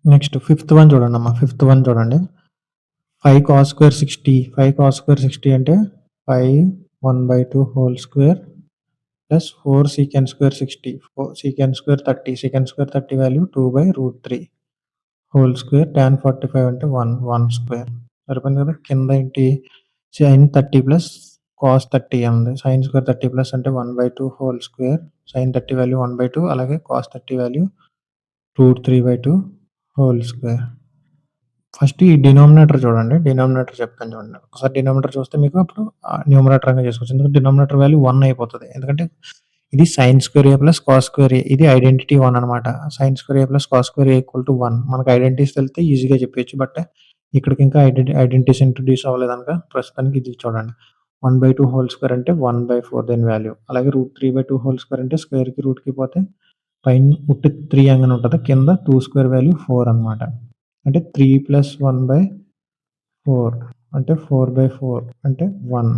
Speaker 1: నెక్స్ట్ ఫిఫ్త్ వన్ చూడండి అమ్మా. ఫిఫ్త్ వన్ చూడండి. 5 cos స్క్వేర్ 60 5 cos స్క్వేర్ 60 అంటే 5 1/2 whole square plus 4 secant square 60 secant square 30 secant square 30 value 2/√3 whole square tan 45 అంటే 1 స్క్వేర్. సరిపోయింది కదా. కింద ఏంటి? sin 30 ప్లస్ cos 30 ఉంది. sin స్క్వేర్ 30 ప్లస్ అంటే 1/2 హోల్ స్క్వేర్ sin 30 వాల్యూ 1/2 అలాగే cos 30 value √3/2 whole square. First ఈ డినామినేటర్ చూడండి. డినామినేటర్ చెప్తాను చూడండి. ఒకసారి డినామినేటర్ చూస్తే మీకు అప్పుడు న్యూమరేటర్ అనేది చేసుకోవచ్చు. ఎందుకంటే డినామినేటర్ వాల్యూ 1 అయిపోతుంది. ఎందుకంటే ఇది sin square a plus cos square a. ఇది ఐడెంటిటీ 1 అనమాట. sin square a plus cos square a equal to 1. మనకు ఐడెంటిటీస్ తెలిస్తే ఈజీగా చెప్పొచ్చు. బట్ ఇక్కడికి ఇంకా ఐడెంటిటీస్ ఇంట్రొడ్యూస్ అవ్వలేదు కనుక ప్రస్తుతానికి ఇది చూడండి. 1/2 హోల్ స్క్వేర్ అంటే 1/4 దీని వాల్యూ. అలాగే √3/2 హోల్ స్క్వేర్ అంటే స్క్వేర్కి రూట్కి పోతే పైన ఉట్టి 3 అంగన ఉంటుంది. కింద 2 స్క్వేర్ వాల్యూ 4 అనమాట. అంటే 3 ప్లస్ 1/4 అంటే 4/4 అంటే 1.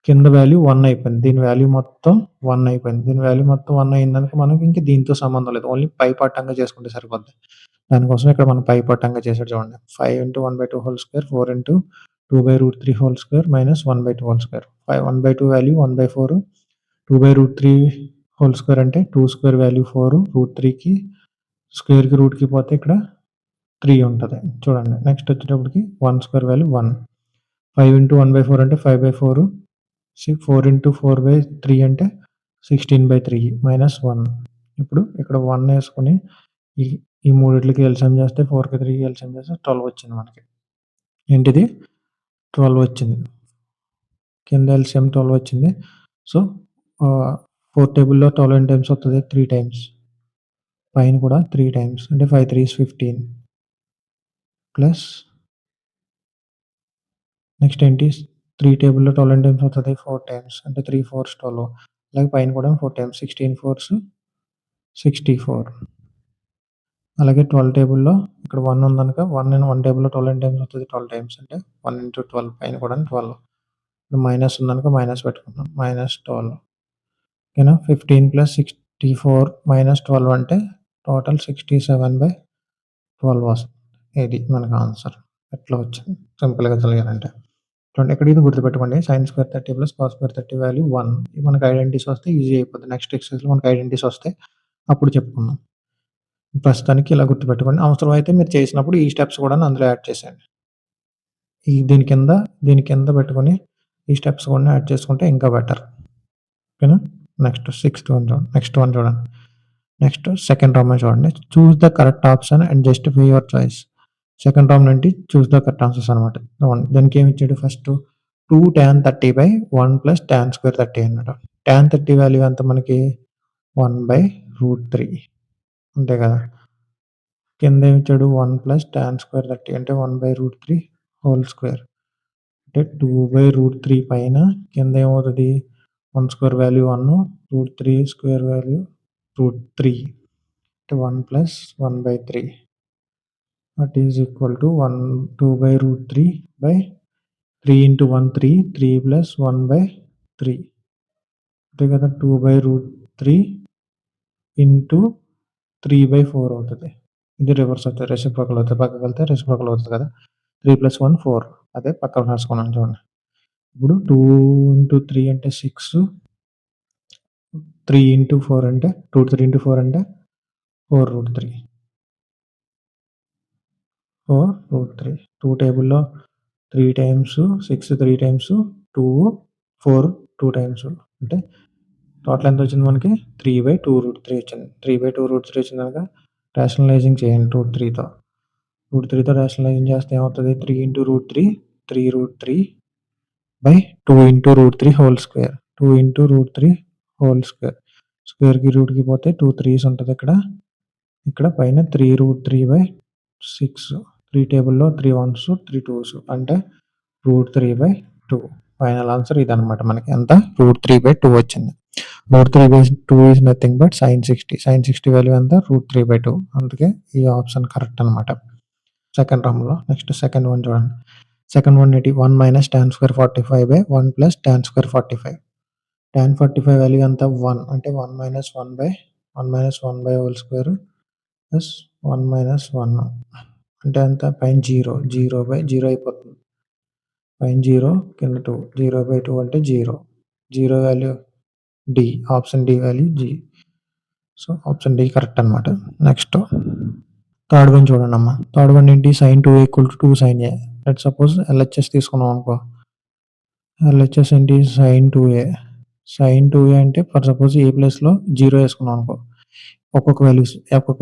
Speaker 1: కింద వాల్యూ 1 అయిపోయింది. దీని వాల్యూ మొత్తం 1 అయిపోయింది. దీని వాల్యూ మొత్తం 1 అయిందనుకో మనకి ఇంక దీంతో సంబంధం లేదు. ఓన్లీ పై పట్టంగా చేసుకుంటే సరిపోద్ది. దానికోసం ఇక్కడ మనం పై పట్టంగా చేసాడు చూడండి. 5 into 1/2 whole square 4 into 2/√3 whole square minus 1/2 whole square. 1/2 value 1/4 2/√3 whole square అంటే 2 స్క్వేర్ వాల్యూ 4 √3కి స్క్వేర్కి రూట్కి పోతే ఇక్కడ 3 ఉంటది. చూడండి. నెక్స్ట్ వచ్చేటప్పటికి 1 స్క్వేర్ వాల్యూ 1. 5 ఇంటూ 1/4 అంటే 5/4. 4 ఇంటూ 4/3 అంటే 16/3 -1. ఇప్పుడు ఇక్కడ 1 ఏసుకొని ఈ ఈ మూడిట్లకి ఎల్సిఎం చేస్తే 4కి 3కి ఎల్సిఎం చేస్తే 12 వచ్చింది మనకి. ఏంటిది? 12 వచ్చింది. కింద ఎల్సిఎం 12 వచ్చింది. సో, 4 టేబుల్‌లో 12 ఎన్ని టైమ్స్ వస్తది? 3 టైమ్స్. పైన కూడా 3 టైమ్స్. అంటే 5 3s 15 ప్లస్ నెక్స్ట్ ఏంటి? 3 టేబుల్‌లో 12 ఎన్ని టైమ్స్ వస్తది? 4 టైమ్స్. అంటే 3 4s 12. అలాగే పైన కూడా 4 టైమ్స్. 16 4s 64. అలాగే 12 టేబుల్‌లో ఇక్కడ 1 ఉందనుక 1 టేబుల్‌లో 12 ఎన్ని టైమ్స్ వస్తది? 12 టైమ్స్. అంటే 1 ఇంటూ 12 పైన కూడా 12. మైనస్ ఉందనుక మైనస్ పెట్టుకుందాం. -12. ఓకేనా? 15 + 64 - 12 అంటే టోటల్ 67/12 వస్తుంది. ఇది మనకు ఆన్సర్. ఎట్లా వచ్చింది? సింపుల్‌గా తెలియాలంటే. చూడండి ఇక్కడ ఇది గుర్తుపెట్టుకోండి. sin square 30 + cos square 30 value 1. మనకు ఐడెంటిటీస్ వస్తే ఈజీ అయిపోద్ది. నెక్స్ట్ ఎక్సర్సైజ్‌లో మనకు ఐడెంటిటీస్ వస్తాయి. అప్పుడు చెప్పుకుందాం. ప్రస్తుతానికి ఇలా గుర్తుపెట్టుకోండి. అవసరమైతే మీరు చేసినప్పుడు ఈ స్టెప్స్ కూడా అందులో యాడ్ చేసేయండి. దీని కింద పెట్టుకొని ఈ స్టెప్స్ కూడా యాడ్ చేసుకుంటే ఇంకా బెటర్. ఓకేనా? నెక్స్ట్ వన్ చూడండి. నెక్స్ట్ సెకండ్ రామ్‌లో చూడండి. Choose the correct option and justify your choice. Second Ram నుండి చూస్ ద కరెక్ట్ ఆన్సర్స్ అనమాట. దానికి ఏమి ఇచ్చాడు ఫస్ట్ 2 tan 30/1 + tan స్క్వేర్ 30 అన్నాడు. tan 30 వాల్యూ ఎంత మనకి 1/√3 అంతే కదా! కింద ఏమి ఇచ్చాడు 1 + tan స్క్వేర్ 30 అంటే 1/√3 హోల్ స్క్వేర్. అంటే 2/√3 పైన కింద ఏమవుతది 1 స్క్వేర్ వాల్యూ 1 √3 స్క్వేర్ వాల్యూ √3 అంటే 1 + 1/3 that is equal to 2/√3/3 into 1 3 3 + 1/3 అంతే కదా 2/√3 ఇంటూ 3/4 అవుతది. ఇది రివర్స్ అవుతది. రెసిప్రోకల్ అవుతది. పక్కకి వెళ్తే రెసిప్రోకల్ అవుతది కదా! 3 + 1 4 అదే పక్కన రాసుకున్నాను చూడండి. ఇప్పుడు 2 ఇంటూ 3 అంటే 6 3 ఇంటూ 4 అంటే 3 ఇంటూ 4 అంటే 4√3 4√3 2 టేబుల్‌లో 3 టైమ్స్ 6 3 టైమ్స్ 2 4 2 టైమ్స్ అంటే టోటల్ ఎంత వచ్చింది మనకి 3/2√3 వచ్చింది. 3/2√3 వచ్చింది కనుక రేషనలైజింగ్ చేయండి √3తో. √3తో రేషనలైజింగ్ చేస్తే ఏమవుతది 3 into √3 3√3/2 into √3 whole square 2 into √3 whole square. స్క్వేర్‌కి రూట్‌కి పోతే 2 3s ఉంటది ఇక్కడ. ఇక్కడ పైన 3√3/6 3 టేబుల్‌లో 3 1s 3 2s అంటే √3/2 ఫైనల్ ఆన్సర్ ఇదనమాట మనకి. ఎంత? √3/2 వచ్చింది. √3/2 is nothing but sin 60. sin 60 value ఎంత? √3/2 అందుకే ఈ ఆప్షన్ కరెక్ట్ అనమాట. సెకండ్ రామ్‌లో నెక్స్ట్ సెకండ్ వన్ చూడండి. సెకండ్ వన్ ఏంటి 1 - tan square 45/1 + tan square 45. tan 45 value ఎంత? 1 అంటే 1 - 1 హోల్ స్క్వేర్ ప్లస్ 1 - 1 అంటే ఎంత? పైన 0 అయిపోతుంది. పైన 0 కింద 2 0/2 అంటే 0. 0 value D. Option D value జి. సో, ఆప్షన్ డి కరెక్ట్ అనమాట. నెక్స్ట్ థర్డ్ వన్ చూడండమ్మా. థర్డ్ వన్ ఏంటి? sin 2a = 2 sin a. Let's suppose LHS తీసుకున్నాం అనుకో. ఎల్‌హెచ్‌ఎస్ ఏంటి? sin 2a. sin 2a అంటే ఫర్ సపోజ్ ఏ ప్లేస్‌లో 0 ఏసుకున్నాం అనుకో. ఒక్కొక్క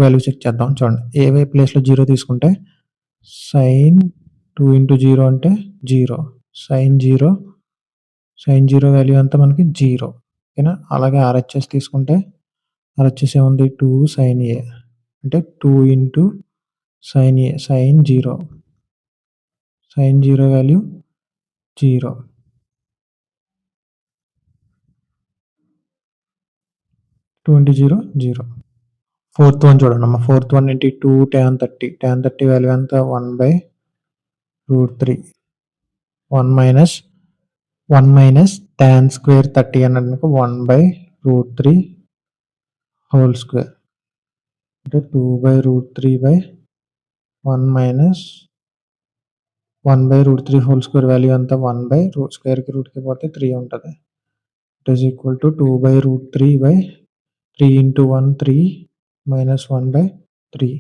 Speaker 1: వాల్యూస్ చెక్ చేద్దాం చూడండి. ఏ ప్లేస్‌లో 0 తీసుకుంటే sin 2 ఇంటూ 0 అంటే 0. sin 0 వాల్యూ ఎంత మనకి 0. ఓకేనా? అలాగే ఆర్‌హెచ్‌ఎస్ తీసుకుంటే ఆర్‌హెచ్‌ఎస్ ఏముంది 2 sin a అంటే 2 into sin a sin 0 value 0. 2 into 0 0. Fourth one చూడండమ్మా. ఫోర్త్ వన్ ఏంటి 2 tan 30. tan 30 వాల్యూ ఎంత 1/√3 1 - tan స్క్వేర్ 30 అన్నాడనుకో 1/√3 హోల్ స్క్వేర్ అంటే 2/√3/1 - 1/√3 హోల్ స్క్వేర్ వాల్యూ ఎంత 1 స్క్వేర్‌కి రూట్‌కి పోతే 3 ఉంటది. It is equal to 2/√3/3 into 1 3 - 1/3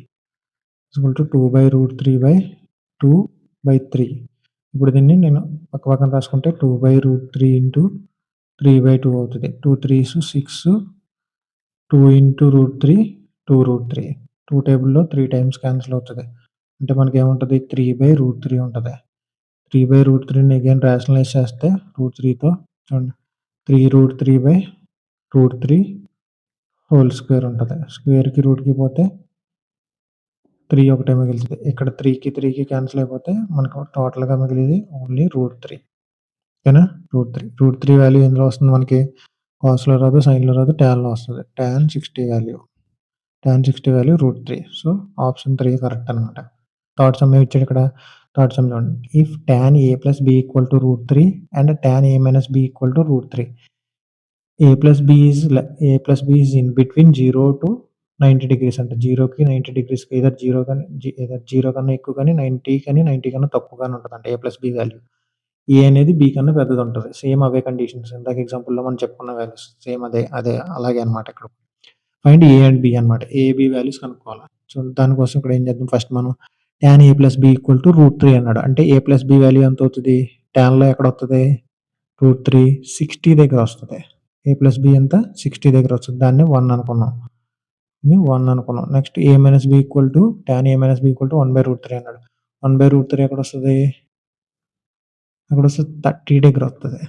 Speaker 1: equal to 2/√3/2/3. ఇప్పుడు దీన్ని నేను పక్క పక్కన రాసుకుంటే 2/√3 ఇంటూ 3/2 అవుతుంది. 2 3s 6, 2 ఇంటూ √3 2√3. 2 టేబుల్‌లో 3 టైమ్స్ క్యాన్సిల్ అవుతది. అంటే మనకేముంటది 3/√3 ఉంటది. 3/√3ని అగైన్ రేషనలైజ్ చేస్తే √3తో చూడండి 3√3/√3 హోల్ స్క్వేర్ ఉంటది. స్క్వేర్‌కి రూట్‌కి పోతే 3 ఒకటే మిగులుతది. ఇక్కడ 3కి 3కి క్యాన్సిల్ అయిపోతే మనకు టోటల్‌గా మిగిలేది ఓన్లీ √3. ఓకేనా? √3 వాల్యూ ఎందులో వస్తుంది మనకి? కాస్‌లో రాదు, సైన్‌లో రాదు, టాన్‌లో వస్తది. Tan 60 value. Tan 60 value √3. So, option 3 correct అనమాట. థర్డ్ సమ్ ఏమిచ్చాడు ఇక్కడ? థర్డ్ సమ్ చూడండి. If tan a plus b equal to √3 and tan a minus b equal to √3. a plus b is in between 0 to 90 degrees అంట. 0కి 90 డిగ్రీస్‌కి either 0 కన్నా ఎక్కువ గాని, 90 కన్నా తక్కువ గాని ఉంటదంట a ప్లస్ b వాల్యూ. ఏ అనేది బి కన్నా పెద్దదుంటది. సేమ్ అవే కండిషన్స్. ఇందాక ఎగ్జాంపుల్‌లో మనం చెప్పుకున్న వాల్యూస్. సేమ్ అదే అలాగే అనమాట ఇక్కడ. ఫైండ్ ఏ అండ్ బి అనమాట. ఏ, బి వాల్యూస్ కనుక్కోవాలి. సో, దానికోసం ఇక్కడ ఏం చేద్దాం ఫస్ట్ మనం tan A plus B equal to √3 అన్నాడు. అంటే ఏ ప్లస్ బి వాల్యూ ఎంత అవుతది? టాన్‌లో ఎక్కడొత్తది? √3 60 దగ్గర వస్తది. ఏ ప్లస్ బి ఎంత? 60 దగ్గర వస్తది. దాన్ని 1 అనుకున్నాం. ఇది 1 అనుకున్నాం. Next A minus B equal to tan A minus B equal to 1/√3 అన్నాడు. 1/√3 ఎక్కడొస్తది? అక్కడొస్తది 30 దగ్గర వస్తది.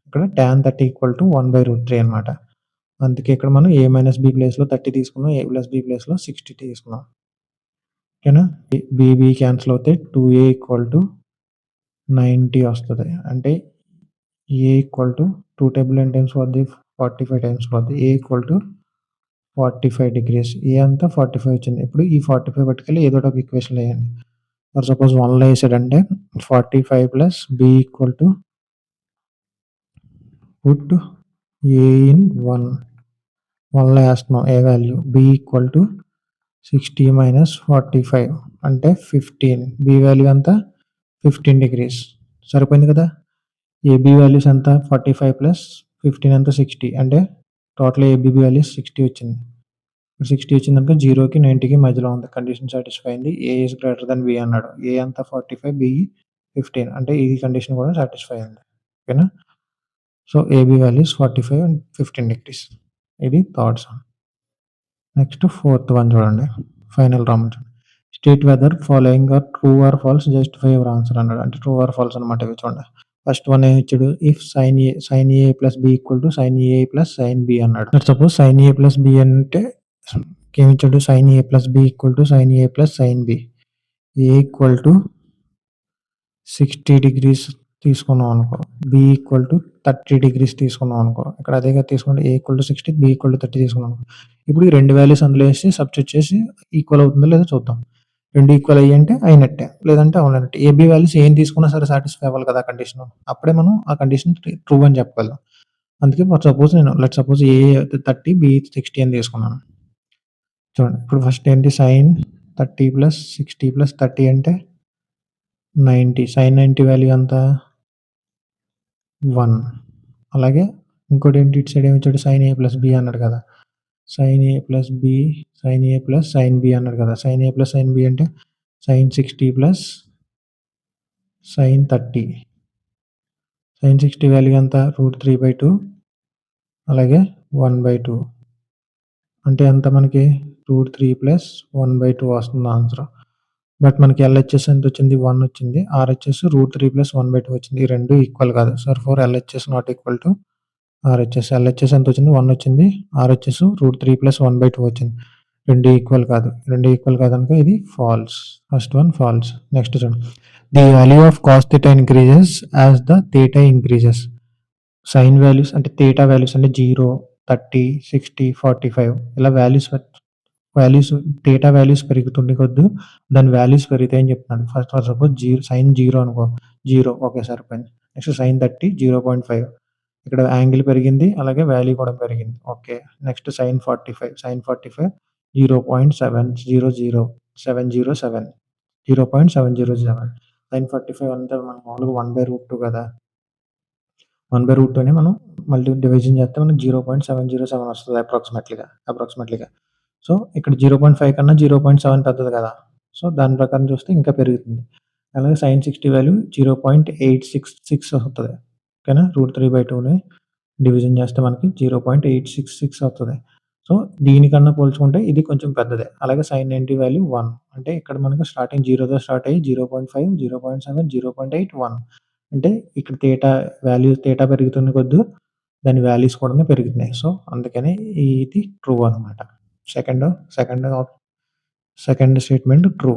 Speaker 1: ఇక్కడ టాన్ 30 ఈక్వల్ టు 1/√3 అనమాట. అందుకే ఇక్కడ మనం ఏ మైనస్ బి ప్లేస్‌లో 30 తీసుకున్నాం. ఏ ప్లస్ బి ప్లేస్‌లో 60 తీసుకున్నాం. ఓకేనా? బి క్యాన్సిల్ అవుతాయి. 2a ఈక్వల్ టు 90 వస్తది. అంటే ఏ ఈక్వల్ టు 2 టేబుల్ ఎన్ని టైమ్స్ పోద్ది? 45 టైమ్స్ పోద్ది. A equal to 45 degrees. A అంతా 45 వచ్చింది. ఇప్పుడు ఈ 45 పట్టుకెళ్ళి ఏదో ఒక ఈక్వేషన్‌లో ఎయండి. ఫర్ సపోజ్ 1లో ఏసాడంటే 45 plus B equal to put A in 1. 1లో ఏస్తున్నాం A value. B equal to 60 minus 45 అంటే 15. బి వాల్యూ ఎంత? 15 డిగ్రీస్. సరిపోయింది కదా! ఏబీ వాల్యూస్ ఎంత? 45 ప్లస్ 15 ఎంత? 60. అంటే టోటల్ ఏబీబీ వాల్యూస్ 60 వచ్చింది. 60 వచ్చిందనుకో 0కి 90కి మధ్యలో ఉంది. కండిషన్ సాటిస్ఫై అయింది. A is greater than B అన్నాడు. ఏ ఎంత? 45, బి 15. అంటే ఈ కండిషన్ కూడా సాటిస్ఫై అయింది. ఓకేనా? So, AB values 45 and 15 degrees. ఇది third sum. Next fourth one చూడండి. Final round. State whether following are true or false justify your answer అన్నాడు. అంటే ట్రూ ఆర్ ఫాల్స్ అనమాట ఇవి చూడండి. ఫస్ట్ వన్ ఏమిచ్చాడు? If sine A plus B equal to sine A plus sine B అన్నాడు. Suppose sine A plus B అంటే ఏమిచ్చాడు? Sine A plus B equal to sine A plus sine B. A equal to 60 degrees తీసుకున్నాం అనుకో. B equal to 30 degrees తీసుకున్నాం అనుకో. ఇక్కడ అదేగా తీసుకుంటే A equal to 60, B equal to 30 తీసుకున్నాం అనుకో. ఇప్పుడు ఈ 2 వాల్యూస్ అందులో ఏసి సబ్స్టిట్యూట్ చేసి ఈక్వల్ అవుతుందో లేదో చూద్దాం. 2 ఈక్వల్ అయ్యంటే అయినట్టే. లేదంటే అవునన్నట్టే. ఏబీ వాల్యూస్ ఏం తీసుకున్నా సరే సాటిస్ఫై అవ్వాలి కదా! ఆ కండిషన్. అప్పుడే మనం ఆ కండిషన్ ట్రూ అని చెప్పగలం. అందుకే for suppose let's suppose A 30, B 60 అని తీసుకున్నాను. చూడండి. ఇప్పుడు ఫస్ట్ ఏంటి సైన్ 30 ప్లస్ 60 ప్లస్ 30 అంటే 90. సైన్ 90 వాల్యూ ఎంత? 1. అలాగే ఇంకోటేంటి ఇటు సైడ్ ఏమిచ్చాడు? సైన్ ఏ ప్లస్ బి అన్నాడు కదా! Sine A plus B, sine A plus sine B అన్నాడు కదా! Sine A plus sine B అంటే sine 60 plus sine 30. Sine 60 value ఎంత? √3/2 అలాగే 1/2. అంటే ఎంత మనకి? √3 ప్లస్ 1/2 వస్తుంది ఆన్సర్. బట్ మనకి ఎల్‌హెచ్‌ఎస్ ఎంతొచ్చింది? 1 వచ్చింది. ఆర్‌హెచ్‌ఎస్ √3 ప్లస్ 1/2 వచ్చింది. ఈ 2 ఈక్వల్ కాదు. For LHS not equal to RHS. LHS ఎంతొచ్చింది? 1 వచ్చింది. ఆర్‌హెచ్‌ఎస్ √3 ప్లస్ 1/2 వచ్చింది. 2 ఈక్వల్ కాదు. 2 ఈక్వల్ కాదనుక ఇది false. First one false. Next చూడండి. The value of cos theta increases as the theta increases. Sine values అంటే థీటా వాల్యూస్ అంటే 0, 30, 60, 45 ఇలా వాల్యూస్ థీటా వాల్యూస్ పెరుగుతుండే కొద్దు దాని వాల్యూస్ పెరుగుతాయని చెప్తున్నాడు. ఫర్ సపోజ్ సైన్ 0 అనుకో. 0 ఓకే సరిపోయింది. Next sine 30 0.5. ఇక్కడ యాంగిల్ పెరిగింది. అలాగే వాల్యూ కూడా పెరిగింది. ఓకే. Next sign 45 0.707. 0.707. సైన్ 45 అంటే మనం మామూలుగా 1/√2 కదా! 1/√2ని మనం మళ్ళీ డివిజన్ చేస్తే మనకు 0.707 వస్తది అప్రాక్సిమేట్‌లీగా. సో, ఇక్కడ 0.5 కన్నా 0.7 పెద్దది కదా! సో, దాని ప్రకారం చూస్తే ఇంకా పెరుగుతుంది. అలాగే sin 60 వాల్యూ 0.866 అవుతది. ఓకేనా. √3/2ని డివిజన్ చేస్తే మనకి 0.866 అవుతది. సో, దీనికన్నా పోల్చుకుంటే ఇది కొంచెం పెద్దదే. అలాగే sin 90 వాల్యూ 1 అంటే ఇక్కడ మనకు స్టార్టింగ్ 0తో స్టార్ట్ అయ్యి 0.5, 0.7, 0.8, 1 అంటే ఇక్కడ థీటా పెరుగుతున్న కొద్దీ దాని వాల్యూస్ కూడా పెరుగుతున్నాయి. సో, అందుకని ఇది ట్రూ అనమాట. Second second of second statement true.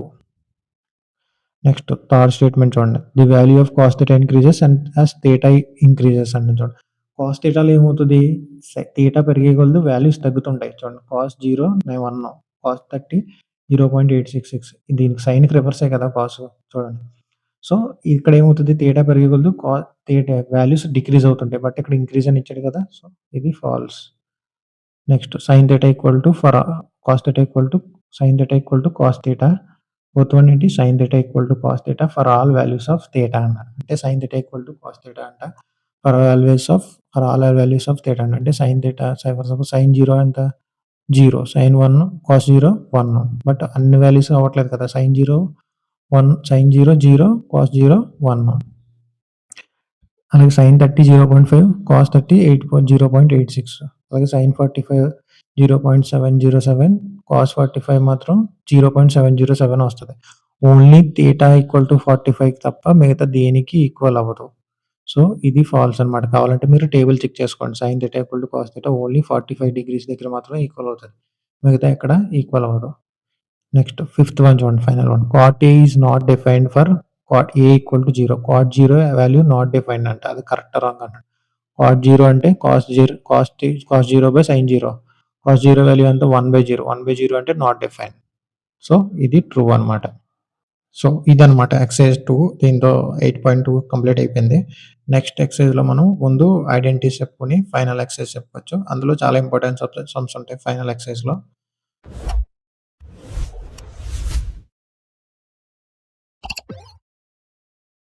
Speaker 1: Next third statement చూడండి. The value of cos theta increases and as theta increases అంటే చూడండి. కాస్ థీటాలో ఏమవుతది? థీటా పెరిగే కొలది వాల్యూస్ తగ్గుతుంటాయి. చూడండి కాస్ 0 నేను 1 కాస్ 30 0.866 దీనికి సైన్‌కి రివర్సే కదా కాసు చూడండి. సో, ఇక్కడ ఏమవుతది థీటా పెరిగే కొలది థీటా వాల్యూస్ డిక్రీజ్ అవుతుంటాయి. బట్ ఇక్కడ ఇంక్రీజ్ అని ఇచ్చాడు కదా! సో, ఇది false. Next sine theta equal to cos theta equal to sine theta equal to cos theta. Fourth one ఏంటి sine theta equal to cos theta for all values of theta అన్నాడు. అంటే sine theta equal to cos theta అంట. For all values of theta అంటే sine theta for suppose sine 0 ఎంత 0, sign 1, cos 0 1. But అన్ని values అవ్వట్లేదు కదా! Sine 0 1, sine 0 0, cos 0 1. అలాగే sine 30 0.5, cos 30 0.86. అలాగే సైన్ 45 0.707, కాస్ 45 మాత్రం 0.707 వస్తది. ఓన్లీ థీటా ఈక్వల్ టు 45 తప్ప మిగతా దేనికి ఈక్వల్ అవ్వదు. సో, ఇది ఫాల్స్ అనమాట. కావాలంటే మీరు టేబుల్ చెక్ చేసుకోండి. Sine theta equal to cos theta only 45 degrees దగ్గర మాత్రమే ఈక్వల్ అవుతది. మిగతా ఎక్కడ ఈక్వల్ అవ్వదు. నెక్స్ట్ ఫిఫ్త్ వన్ చూడండి final one. Cot A is not defined for cot A equal to 0. Cot 0 value not defined అంట. అది కరెక్టా రాంగ్ అన్నాడు. కాట్ 0 అంటే cos 0 by sine 0. Cos 0 value ఎంత 1/0. 1/0 అంటే నాట్ డిఫైన్డ్. సో, ఇది ట్రూ అనమాట. సో, ఇదనమాట ఎక్సర్సైజ్ 2 దీంతో 8.2 కంప్లీట్ అయిపోయింది. నెక్స్ట్ ఎక్సర్సైజ్‌లో మనం ముందు ఐడెంటిటీస్ చెప్పుకొని ఫైనల్ ఎక్సర్సైజ్ చెప్పుకోవచ్చు. అందులో చాలా ఇంపార్టెంట్ సమ్స్ ఉంటాయి ఫైనల్ ఎక్సర్సైజ్‌లో.